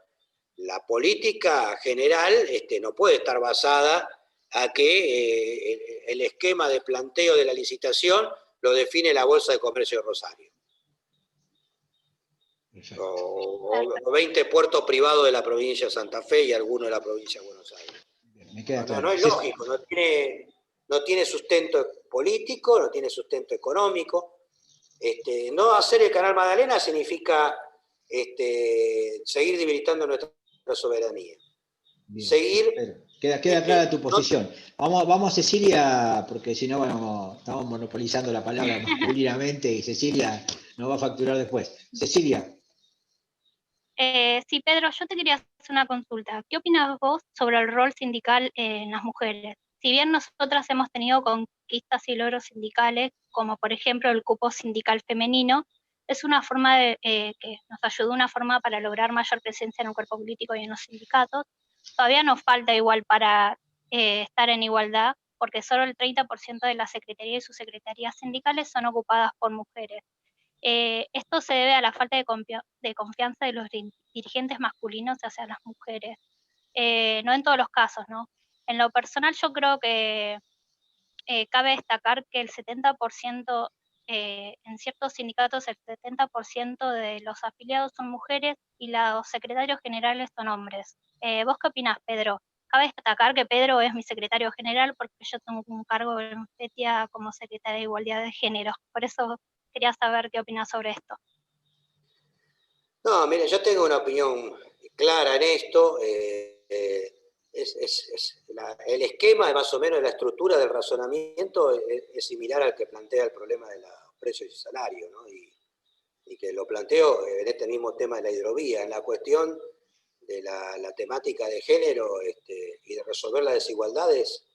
la política general no puede estar basada a que el esquema de planteo de la licitación lo define la Bolsa de Comercio de Rosario. O 20 puertos privados de la provincia de Santa Fe y algunos de la provincia de Buenos Aires. Me queda claro. No es lógico, no tiene sustento político, no tiene sustento económico. No hacer el Canal Magdalena significa seguir debilitando nuestra soberanía. Bien, seguir... Queda clara tu posición. Vamos a Cecilia, porque si no estamos monopolizando la palabra masculinamente y Cecilia nos va a facturar después. Cecilia. Sí, Pedro, yo te quería hacer una consulta. ¿Qué opinas vos sobre el rol sindical en las mujeres? Si bien nosotras hemos tenido conquistas y logros sindicales, como por ejemplo el cupo sindical femenino, es una forma que nos ayudó una forma para lograr mayor presencia en el cuerpo político y en los sindicatos. Todavía nos falta igual para estar en igualdad, porque solo el 30% de la secretaría y subsecretarías sindicales son ocupadas por mujeres. Esto se debe a la falta de confianza de los dirigentes masculinos hacia las mujeres. No en todos los casos, ¿no? En lo personal yo creo que cabe destacar que el 70%, en ciertos sindicatos el 70% de los afiliados son mujeres y los secretarios generales son hombres. ¿Vos qué opinás, Pedro? Cabe destacar que Pedro es mi secretario general porque yo tengo un cargo en FETIA como secretaria de Igualdad de Género. Por eso quería saber qué opinás sobre esto. No, mira, yo tengo una opinión clara en esto. El esquema, más o menos la estructura del razonamiento es similar al que plantea el problema de los precios y salarios, ¿no? Y que lo planteo en este mismo tema de la hidrovía, en la cuestión de la temática de género y de resolver las desigualdades.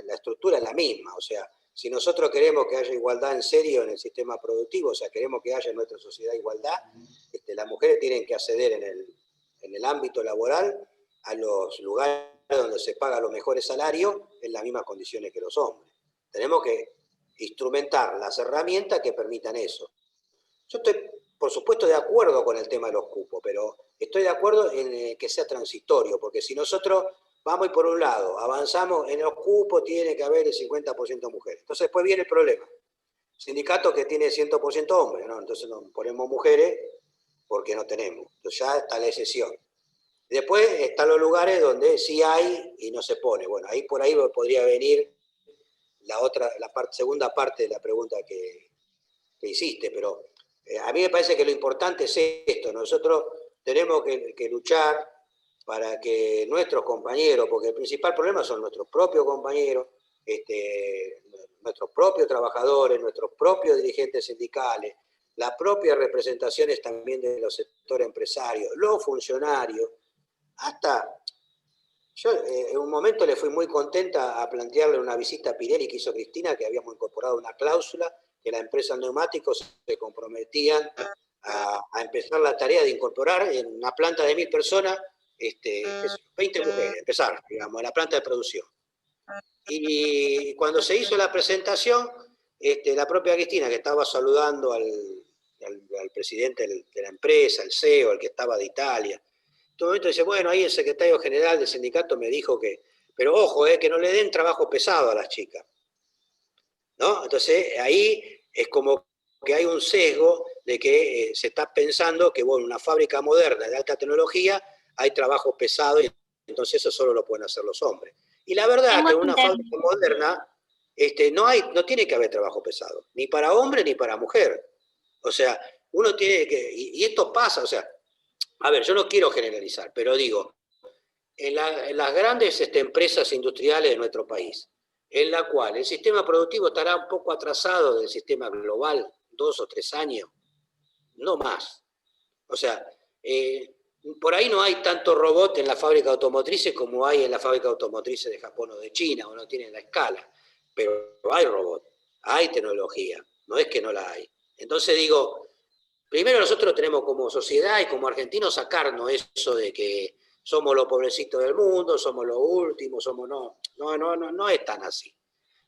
la estructura es la misma, o sea, si nosotros queremos que haya igualdad en serio en el sistema productivo, o sea, queremos que haya en nuestra sociedad igualdad, las mujeres tienen que acceder en el ámbito laboral a los lugares donde se pagan los mejores salarios en las mismas condiciones que los hombres. Tenemos que instrumentar las herramientas que permitan eso. Yo estoy, por supuesto, de acuerdo con el tema de los cupos, pero estoy de acuerdo en que sea transitorio, porque si nosotros vamos y por un lado avanzamos en los cupos, tiene que haber el 50% mujeres. Entonces después viene el problema. Sindicato que tiene 100% hombres, ¿no? Entonces nos ponemos mujeres porque no tenemos. Entonces ya está la excepción. Después están los lugares donde sí hay y no se pone. Bueno, ahí por ahí podría venir segunda parte de la pregunta que hiciste, pero a mí me parece que lo importante es esto. Nosotros tenemos que luchar para que nuestros compañeros, porque el principal problema son nuestros propios compañeros, nuestros propios trabajadores, nuestros propios dirigentes sindicales, las propias representaciones también de los sectores empresarios, los funcionarios, hasta... Yo en un momento le fui muy contenta a plantearle una visita a Pirelli que hizo Cristina, que habíamos incorporado una cláusula que las empresas neumáticos se comprometían a empezar la tarea de incorporar en una planta de 1000 personas 20 mujeres, empezar, digamos, en la planta de producción. Y cuando se hizo la presentación, la propia Cristina, que estaba saludando al presidente de la empresa, el CEO, el que estaba de Italia, en todo momento dice, bueno, ahí el secretario general del sindicato me dijo que, pero ojo, que no le den trabajo pesado a las chicas, ¿no? Entonces ahí es como que hay un sesgo de que se está pensando que, bueno, una fábrica moderna de alta tecnología hay trabajo pesado y entonces eso solo lo pueden hacer los hombres. Y la verdad es que en una fábrica moderna no tiene que haber trabajo pesado, ni para hombre ni para mujer. O sea, uno tiene que, y esto pasa, o sea, a ver, yo no quiero generalizar, pero digo, en las grandes empresas industriales de nuestro país, en la cual el sistema productivo estará un poco atrasado del sistema global, 2 o 3 años, no más. O sea, por ahí no hay tanto robot en la fábrica automotrices como hay en la fábrica automotrices de Japón o de China, o no tienen la escala, pero hay robot, hay tecnología, no es que no la hay. Entonces digo, primero nosotros tenemos como sociedad y como argentinos sacarnos eso de que somos los pobrecitos del mundo, somos los últimos, no es tan así.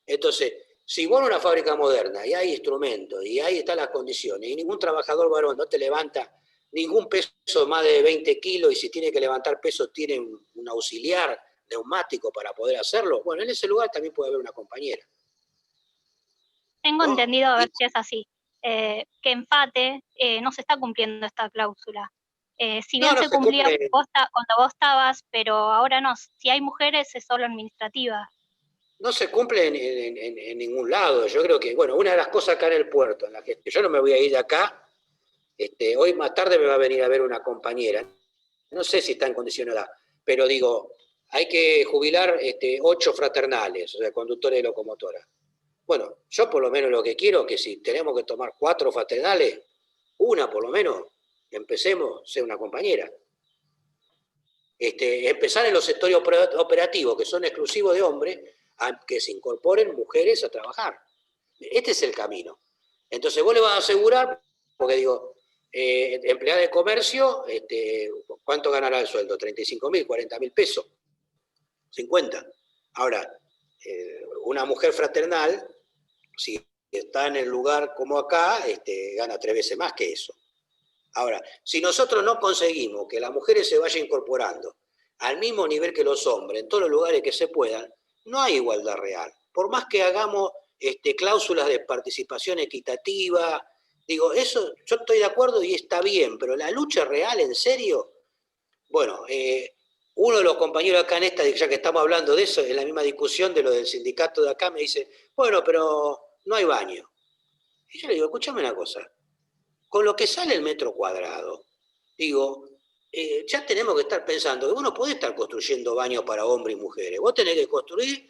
Entonces, si vos en una fábrica moderna y hay instrumentos y ahí están las condiciones y ningún trabajador varón no te levanta ningún peso más de 20 kilos y si tiene que levantar peso tiene un auxiliar neumático para poder hacerlo, bueno, en ese lugar también puede haber una compañera. Tengo entendido, a ver si es así, que en FATE no se está cumpliendo esta cláusula. Si bien se cumplía cuando vos estabas, pero ahora no. Si hay mujeres es solo administrativa. No se cumple en ningún lado. Yo creo que, bueno, una de las cosas acá en el puerto, en la que yo no me voy a ir de acá, hoy más tarde me va a venir a ver una compañera, no sé si está en condiciones de edad, pero digo, hay que jubilar 8 fraternales, o sea, conductores de locomotora. Bueno, yo por lo menos lo que quiero es que si tenemos que tomar 4 fraternales, una por lo menos, empecemos a ser una compañera. Empezar en los sectores operativos, que son exclusivos de hombres, a que se incorporen mujeres a trabajar. Este es el camino. Entonces vos le vas a asegurar, porque digo, empleada de comercio, ¿cuánto ganará el sueldo? 35.000, 40.000 pesos, 50. Ahora, una mujer fraternal, si está en el lugar como acá, gana 3 veces más que eso. Ahora, si nosotros no conseguimos que las mujeres se vayan incorporando al mismo nivel que los hombres, en todos los lugares que se puedan, no hay igualdad real. Por más que hagamos cláusulas de participación equitativa, digo, eso yo estoy de acuerdo y está bien, pero la lucha real, en serio, bueno, uno de los compañeros acá en esta, ya que estamos hablando de eso, en la misma discusión de lo del sindicato de acá, me dice, bueno, pero no hay baño. Y yo le digo, escúchame una cosa, con lo que sale el metro cuadrado, digo, ya tenemos que estar pensando que vos no podés estar construyendo baños para hombres y mujeres, vos tenés que construir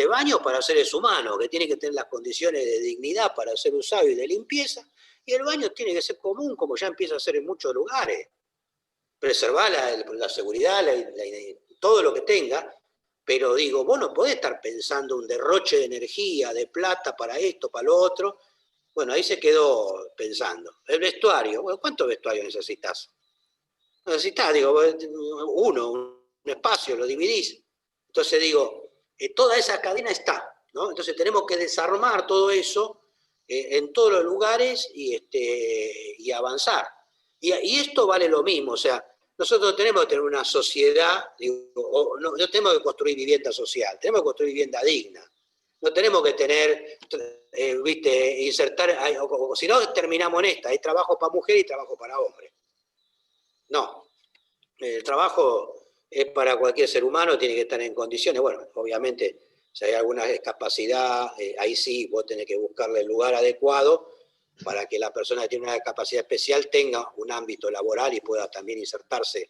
baños para seres humanos, que tienen que tener las condiciones de dignidad para ser usados y de limpieza, y el baño tiene que ser común, como ya empieza a ser en muchos lugares. Preservar la seguridad, todo lo que tenga, pero digo, vos no podés estar pensando un derroche de energía, de plata para esto, para lo otro. Bueno, ahí se quedó pensando. El vestuario, bueno, ¿cuánto vestuario necesitas? Necesitas, digo, uno, un espacio, lo dividís. Entonces digo, toda esa cadena está, ¿no? Entonces tenemos que desarmar todo eso en todos los lugares y avanzar. Y esto vale lo mismo, o sea, nosotros tenemos que tener una sociedad, digo, no tenemos que construir vivienda social, tenemos que construir vivienda digna. No tenemos que tener, viste, insertar, o si no terminamos en esta, hay trabajo para mujer y trabajo para hombre. No, el trabajo es para cualquier ser humano, tiene que estar en condiciones. Bueno, obviamente, si hay alguna discapacidad, ahí sí vos tenés que buscarle el lugar adecuado para que la persona que tiene una discapacidad especial tenga un ámbito laboral y pueda también insertarse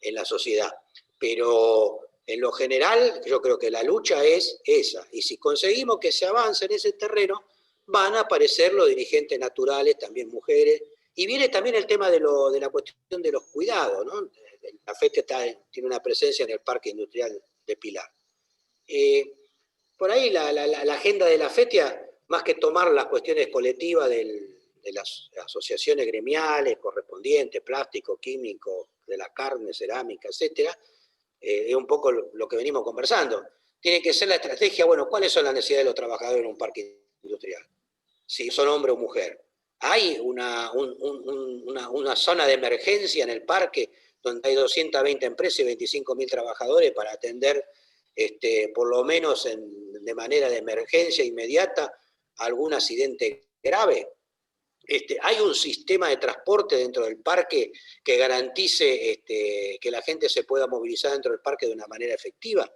en la sociedad. Pero en lo general, yo creo que la lucha es esa. Y si conseguimos que se avance en ese terreno, van a aparecer los dirigentes naturales, también mujeres. Y viene también el tema de la cuestión de los cuidados, ¿no? La FETIA tiene una presencia en el Parque Industrial de Pilar. Por ahí la agenda de la FETIA, más que tomar las cuestiones colectivas de las asociaciones gremiales correspondientes, plástico, químico, de la carne, cerámica, etcétera, es un poco lo que venimos conversando. Tiene que ser la estrategia, bueno, ¿cuáles son las necesidades de los trabajadores en un parque industrial? Si son hombre o mujer. Hay una zona de emergencia en el parque donde hay 220 empresas y 25.000 trabajadores para atender, por lo menos de manera de emergencia inmediata, algún accidente grave. Hay un sistema de transporte dentro del parque que garantice que la gente se pueda movilizar dentro del parque de una manera efectiva.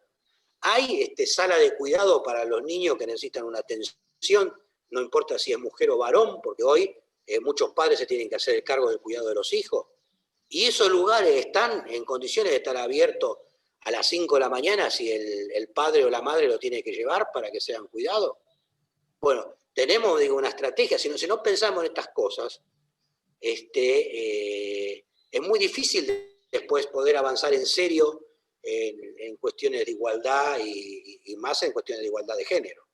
Hay sala de cuidado para los niños que necesitan una atención, no importa si es mujer o varón, porque hoy muchos padres se tienen que hacer el cargo del cuidado de los hijos. Y esos lugares están en condiciones de estar abiertos a las 5 de la mañana si el padre o la madre lo tiene que llevar para que sean cuidados. Bueno, tenemos, digo, una estrategia. Si no pensamos en estas cosas, es muy difícil después poder avanzar en serio en cuestiones de igualdad y más en cuestiones de igualdad de género.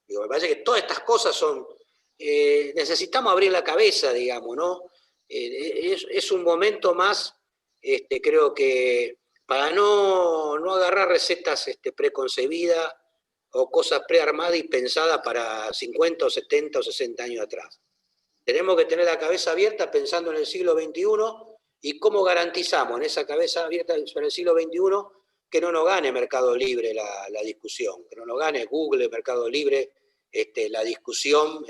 Digo, me parece que todas estas cosas son... necesitamos abrir la cabeza, digamos, ¿no? Es un momento más, creo que para no agarrar recetas preconcebidas o cosas prearmadas y pensadas para 50 o 70 o 60 años atrás. Tenemos que tener la cabeza abierta pensando en el siglo XXI y cómo garantizamos en esa cabeza abierta sobre el siglo XXI que no nos gane Mercado Libre la discusión, que no nos gane Google, Mercado Libre, la discusión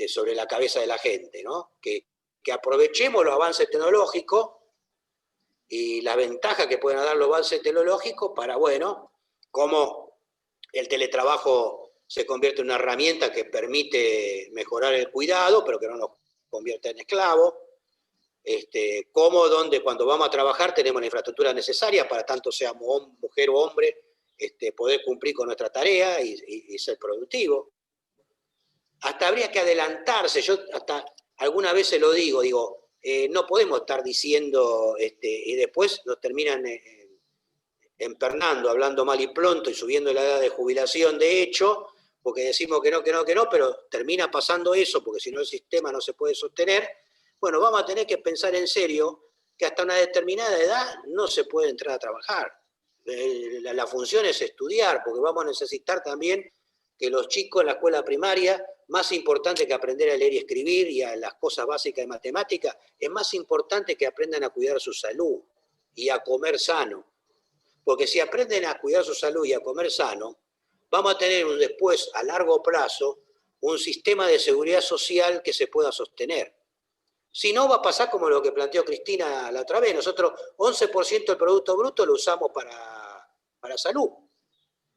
sobre la cabeza de la gente, ¿no? Que aprovechemos los avances tecnológicos y la ventaja que pueden dar los avances tecnológicos para, bueno, cómo el teletrabajo se convierte en una herramienta que permite mejorar el cuidado, pero que no nos convierte en esclavos. Cómo, donde cuando vamos a trabajar tenemos la infraestructura necesaria para tanto seamos mujer o hombre, poder cumplir con nuestra tarea y ser productivo. Hasta habría que adelantarse, yo hasta alguna vez se lo digo, no podemos estar diciendo, y después nos terminan empernando, hablando mal y pronto y subiendo la edad de jubilación de hecho, porque decimos que no, pero termina pasando eso, porque si no el sistema no se puede sostener. Bueno, vamos a tener que pensar en serio que hasta una determinada edad no se puede entrar a trabajar. La función es estudiar, porque vamos a necesitar también que los chicos en la escuela primaria, más importante que aprender a leer y escribir y a las cosas básicas de matemáticas, es más importante que aprendan a cuidar su salud y a comer sano. Porque si aprenden a cuidar su salud y a comer sano, vamos a tener después, a largo plazo, un sistema de seguridad social que se pueda sostener. Si no, va a pasar como lo que planteó Cristina la otra vez. Nosotros 11% del Producto Bruto lo usamos para salud.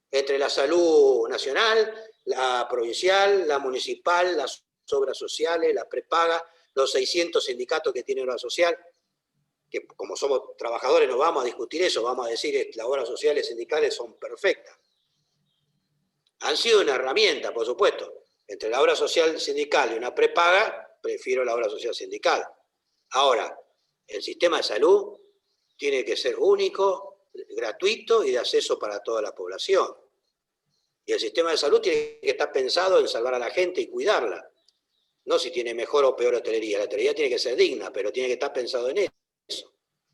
Entre la salud nacional, la provincial, la municipal, las obras sociales, la prepaga, los 600 sindicatos que tiene la obra social, que como somos trabajadores no vamos a discutir eso, vamos a decir que las obras sociales sindicales son perfectas. Han sido una herramienta, por supuesto. Entre la obra social sindical y una prepaga, prefiero la obra social sindical. Ahora, el sistema de salud tiene que ser único, gratuito y de acceso para toda la población. Y el sistema de salud tiene que estar pensado en salvar a la gente y cuidarla. No si tiene mejor o peor hotelería. La hotelería tiene que ser digna, pero tiene que estar pensado en eso.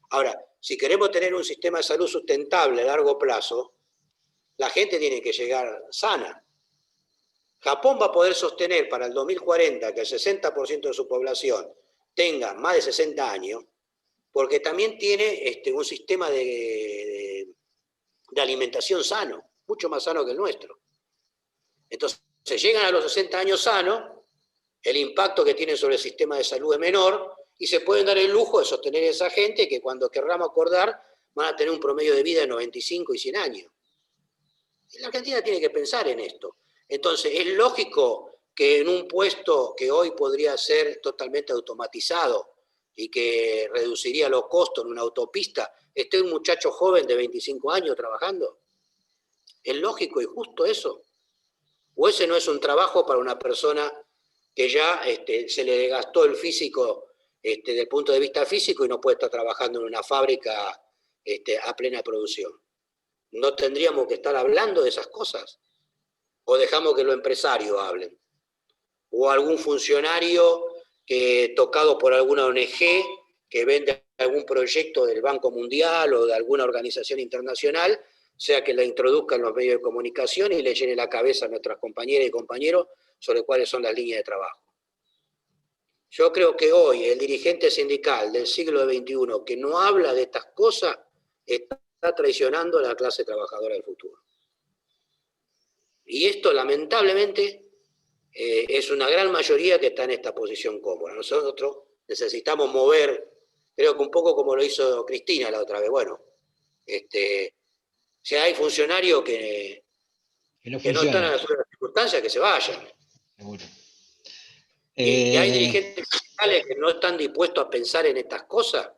Ahora, si queremos tener un sistema de salud sustentable a largo plazo, la gente tiene que llegar sana. Japón va a poder sostener para el 2040 que el 60% de su población tenga más de 60 años, porque también tiene un sistema de alimentación sano, mucho más sano que el nuestro. Entonces, llegan a los 60 años sanos, el impacto que tienen sobre el sistema de salud es menor y se pueden dar el lujo de sostener a esa gente que cuando querramos acordar van a tener un promedio de vida de 95 y 100 años. Y la Argentina tiene que pensar en esto. Entonces, es lógico que en un puesto que hoy podría ser totalmente automatizado y que reduciría los costos en una autopista, esté un muchacho joven de 25 años trabajando. ¿Es lógico y justo eso? ¿O ese no es un trabajo para una persona que ya se le desgastó el físico desde el punto de vista físico y no puede estar trabajando en una fábrica a plena producción? ¿No tendríamos que estar hablando de esas cosas? ¿O dejamos que los empresarios hablen? ¿O algún funcionario que tocado por alguna ONG que vende algún proyecto del Banco Mundial o de alguna organización internacional, sea que la introduzca en los medios de comunicación y le llene la cabeza a nuestras compañeras y compañeros sobre cuáles son las líneas de trabajo? Yo creo que hoy el dirigente sindical del siglo XXI que no habla de estas cosas está traicionando a la clase trabajadora del futuro. Y esto, lamentablemente, es una gran mayoría que está en esta posición cómoda. Nosotros necesitamos mover, creo que un poco como lo hizo Cristina la otra vez. Bueno, si hay funcionarios que no están en las circunstancias, que se vayan. Seguro. Y hay dirigentes sindicales que no están dispuestos a pensar en estas cosas,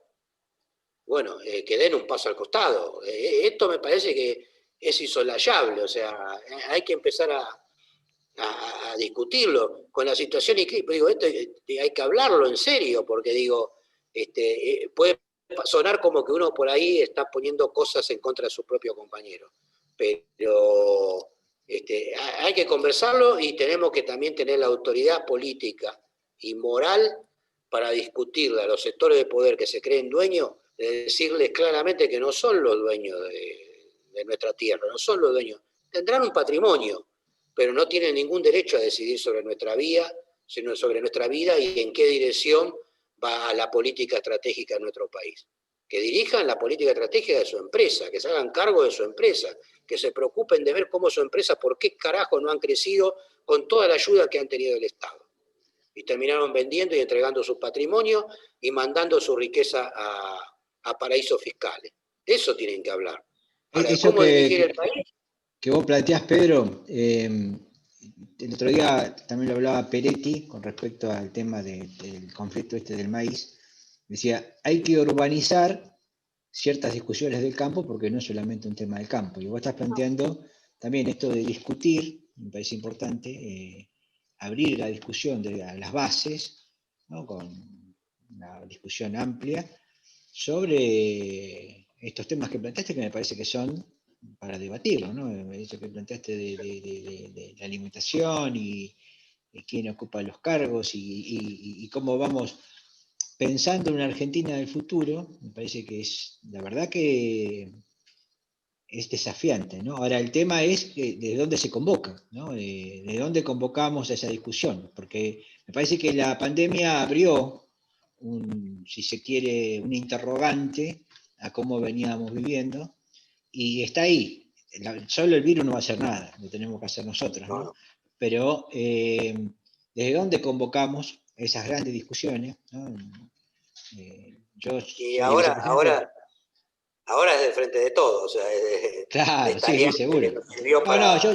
bueno, que den un paso al costado. Esto me parece que es insolayable, o sea, hay que empezar a discutirlo con la situación y digo, esto hay que hablarlo en serio, porque digo, puede sonar como que uno por ahí está poniendo cosas en contra de su propio compañero, pero hay que conversarlo y tenemos que también tener la autoridad política y moral para discutirle a los sectores de poder que se creen dueños, de decirles claramente que no son los dueños de nuestra tierra, no son los dueños. Tendrán un patrimonio, pero no tienen ningún derecho a decidir sobre nuestra vida, sino sobre nuestra vida y en qué dirección va la política estratégica de nuestro país. Que dirijan la política estratégica de su empresa, que se hagan cargo de su empresa, que se preocupen de ver cómo su empresa, por qué carajo no han crecido con toda la ayuda que han tenido del Estado. Y terminaron vendiendo y entregando su patrimonio y mandando su riqueza a paraísos fiscales. Eso tienen que hablar. Ahora, Eso ¿cómo dirigir el país? Que vos planteás, Pedro, el otro día también lo hablaba Peretti con respecto al tema del conflicto del maíz. Decía, hay que urbanizar ciertas discusiones del campo porque no es solamente un tema del campo. Y vos estás planteando también esto de discutir, me parece importante, abrir la discusión de las bases, ¿no? Con una discusión amplia sobre estos temas que planteaste, que me parece que son para debatirlo, ¿no? Eso que planteaste de la alimentación y quién ocupa los cargos y cómo vamos pensando en una Argentina del futuro, me parece que es, la verdad que es desafiante, ¿no? Ahora, el tema es de dónde se convoca, ¿no? De dónde convocamos a esa discusión, porque me parece que la pandemia abrió si se quiere, un interrogante a cómo veníamos viviendo, y está ahí. Solo el virus no va a hacer nada, lo tenemos que hacer nosotros, ¿no? Pero ¿desde dónde convocamos esas grandes discusiones? ¿No? Y ahora es del frente de todos, o sea, claro, sí, seguro.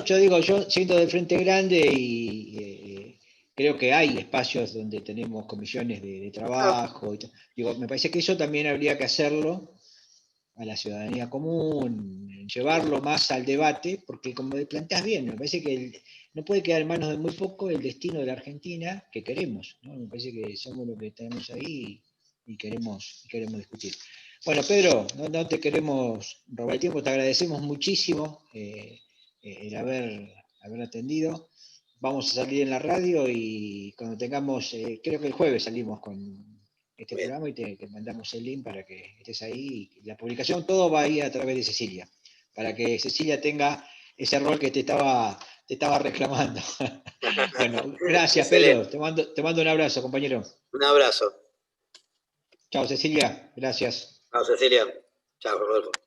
Yo digo, yo siento del Frente Grande y creo que hay espacios donde tenemos comisiones de trabajo. Digo, me parece que eso también habría que hacerlo a la ciudadanía común, llevarlo más al debate, porque como planteas bien, me parece que no puede quedar en manos de muy poco el destino de la Argentina que queremos, ¿no? Me parece que somos los que tenemos ahí y queremos discutir. Bueno, Pedro, no te queremos robar el tiempo, te agradecemos muchísimo el haber atendido. Vamos a salir en la radio y cuando tengamos, creo que el jueves salimos con este Bien. programa y te mandamos el link para que estés ahí. La publicación, todo va a ir a través de Cecilia, para que Cecilia tenga ese rol que te estaba reclamando. Bueno, gracias, Pedro. Excelente. Te mando un abrazo, compañero. Un abrazo. Chao, Cecilia. Gracias. Chao, Cecilia. Chao, Rodolfo.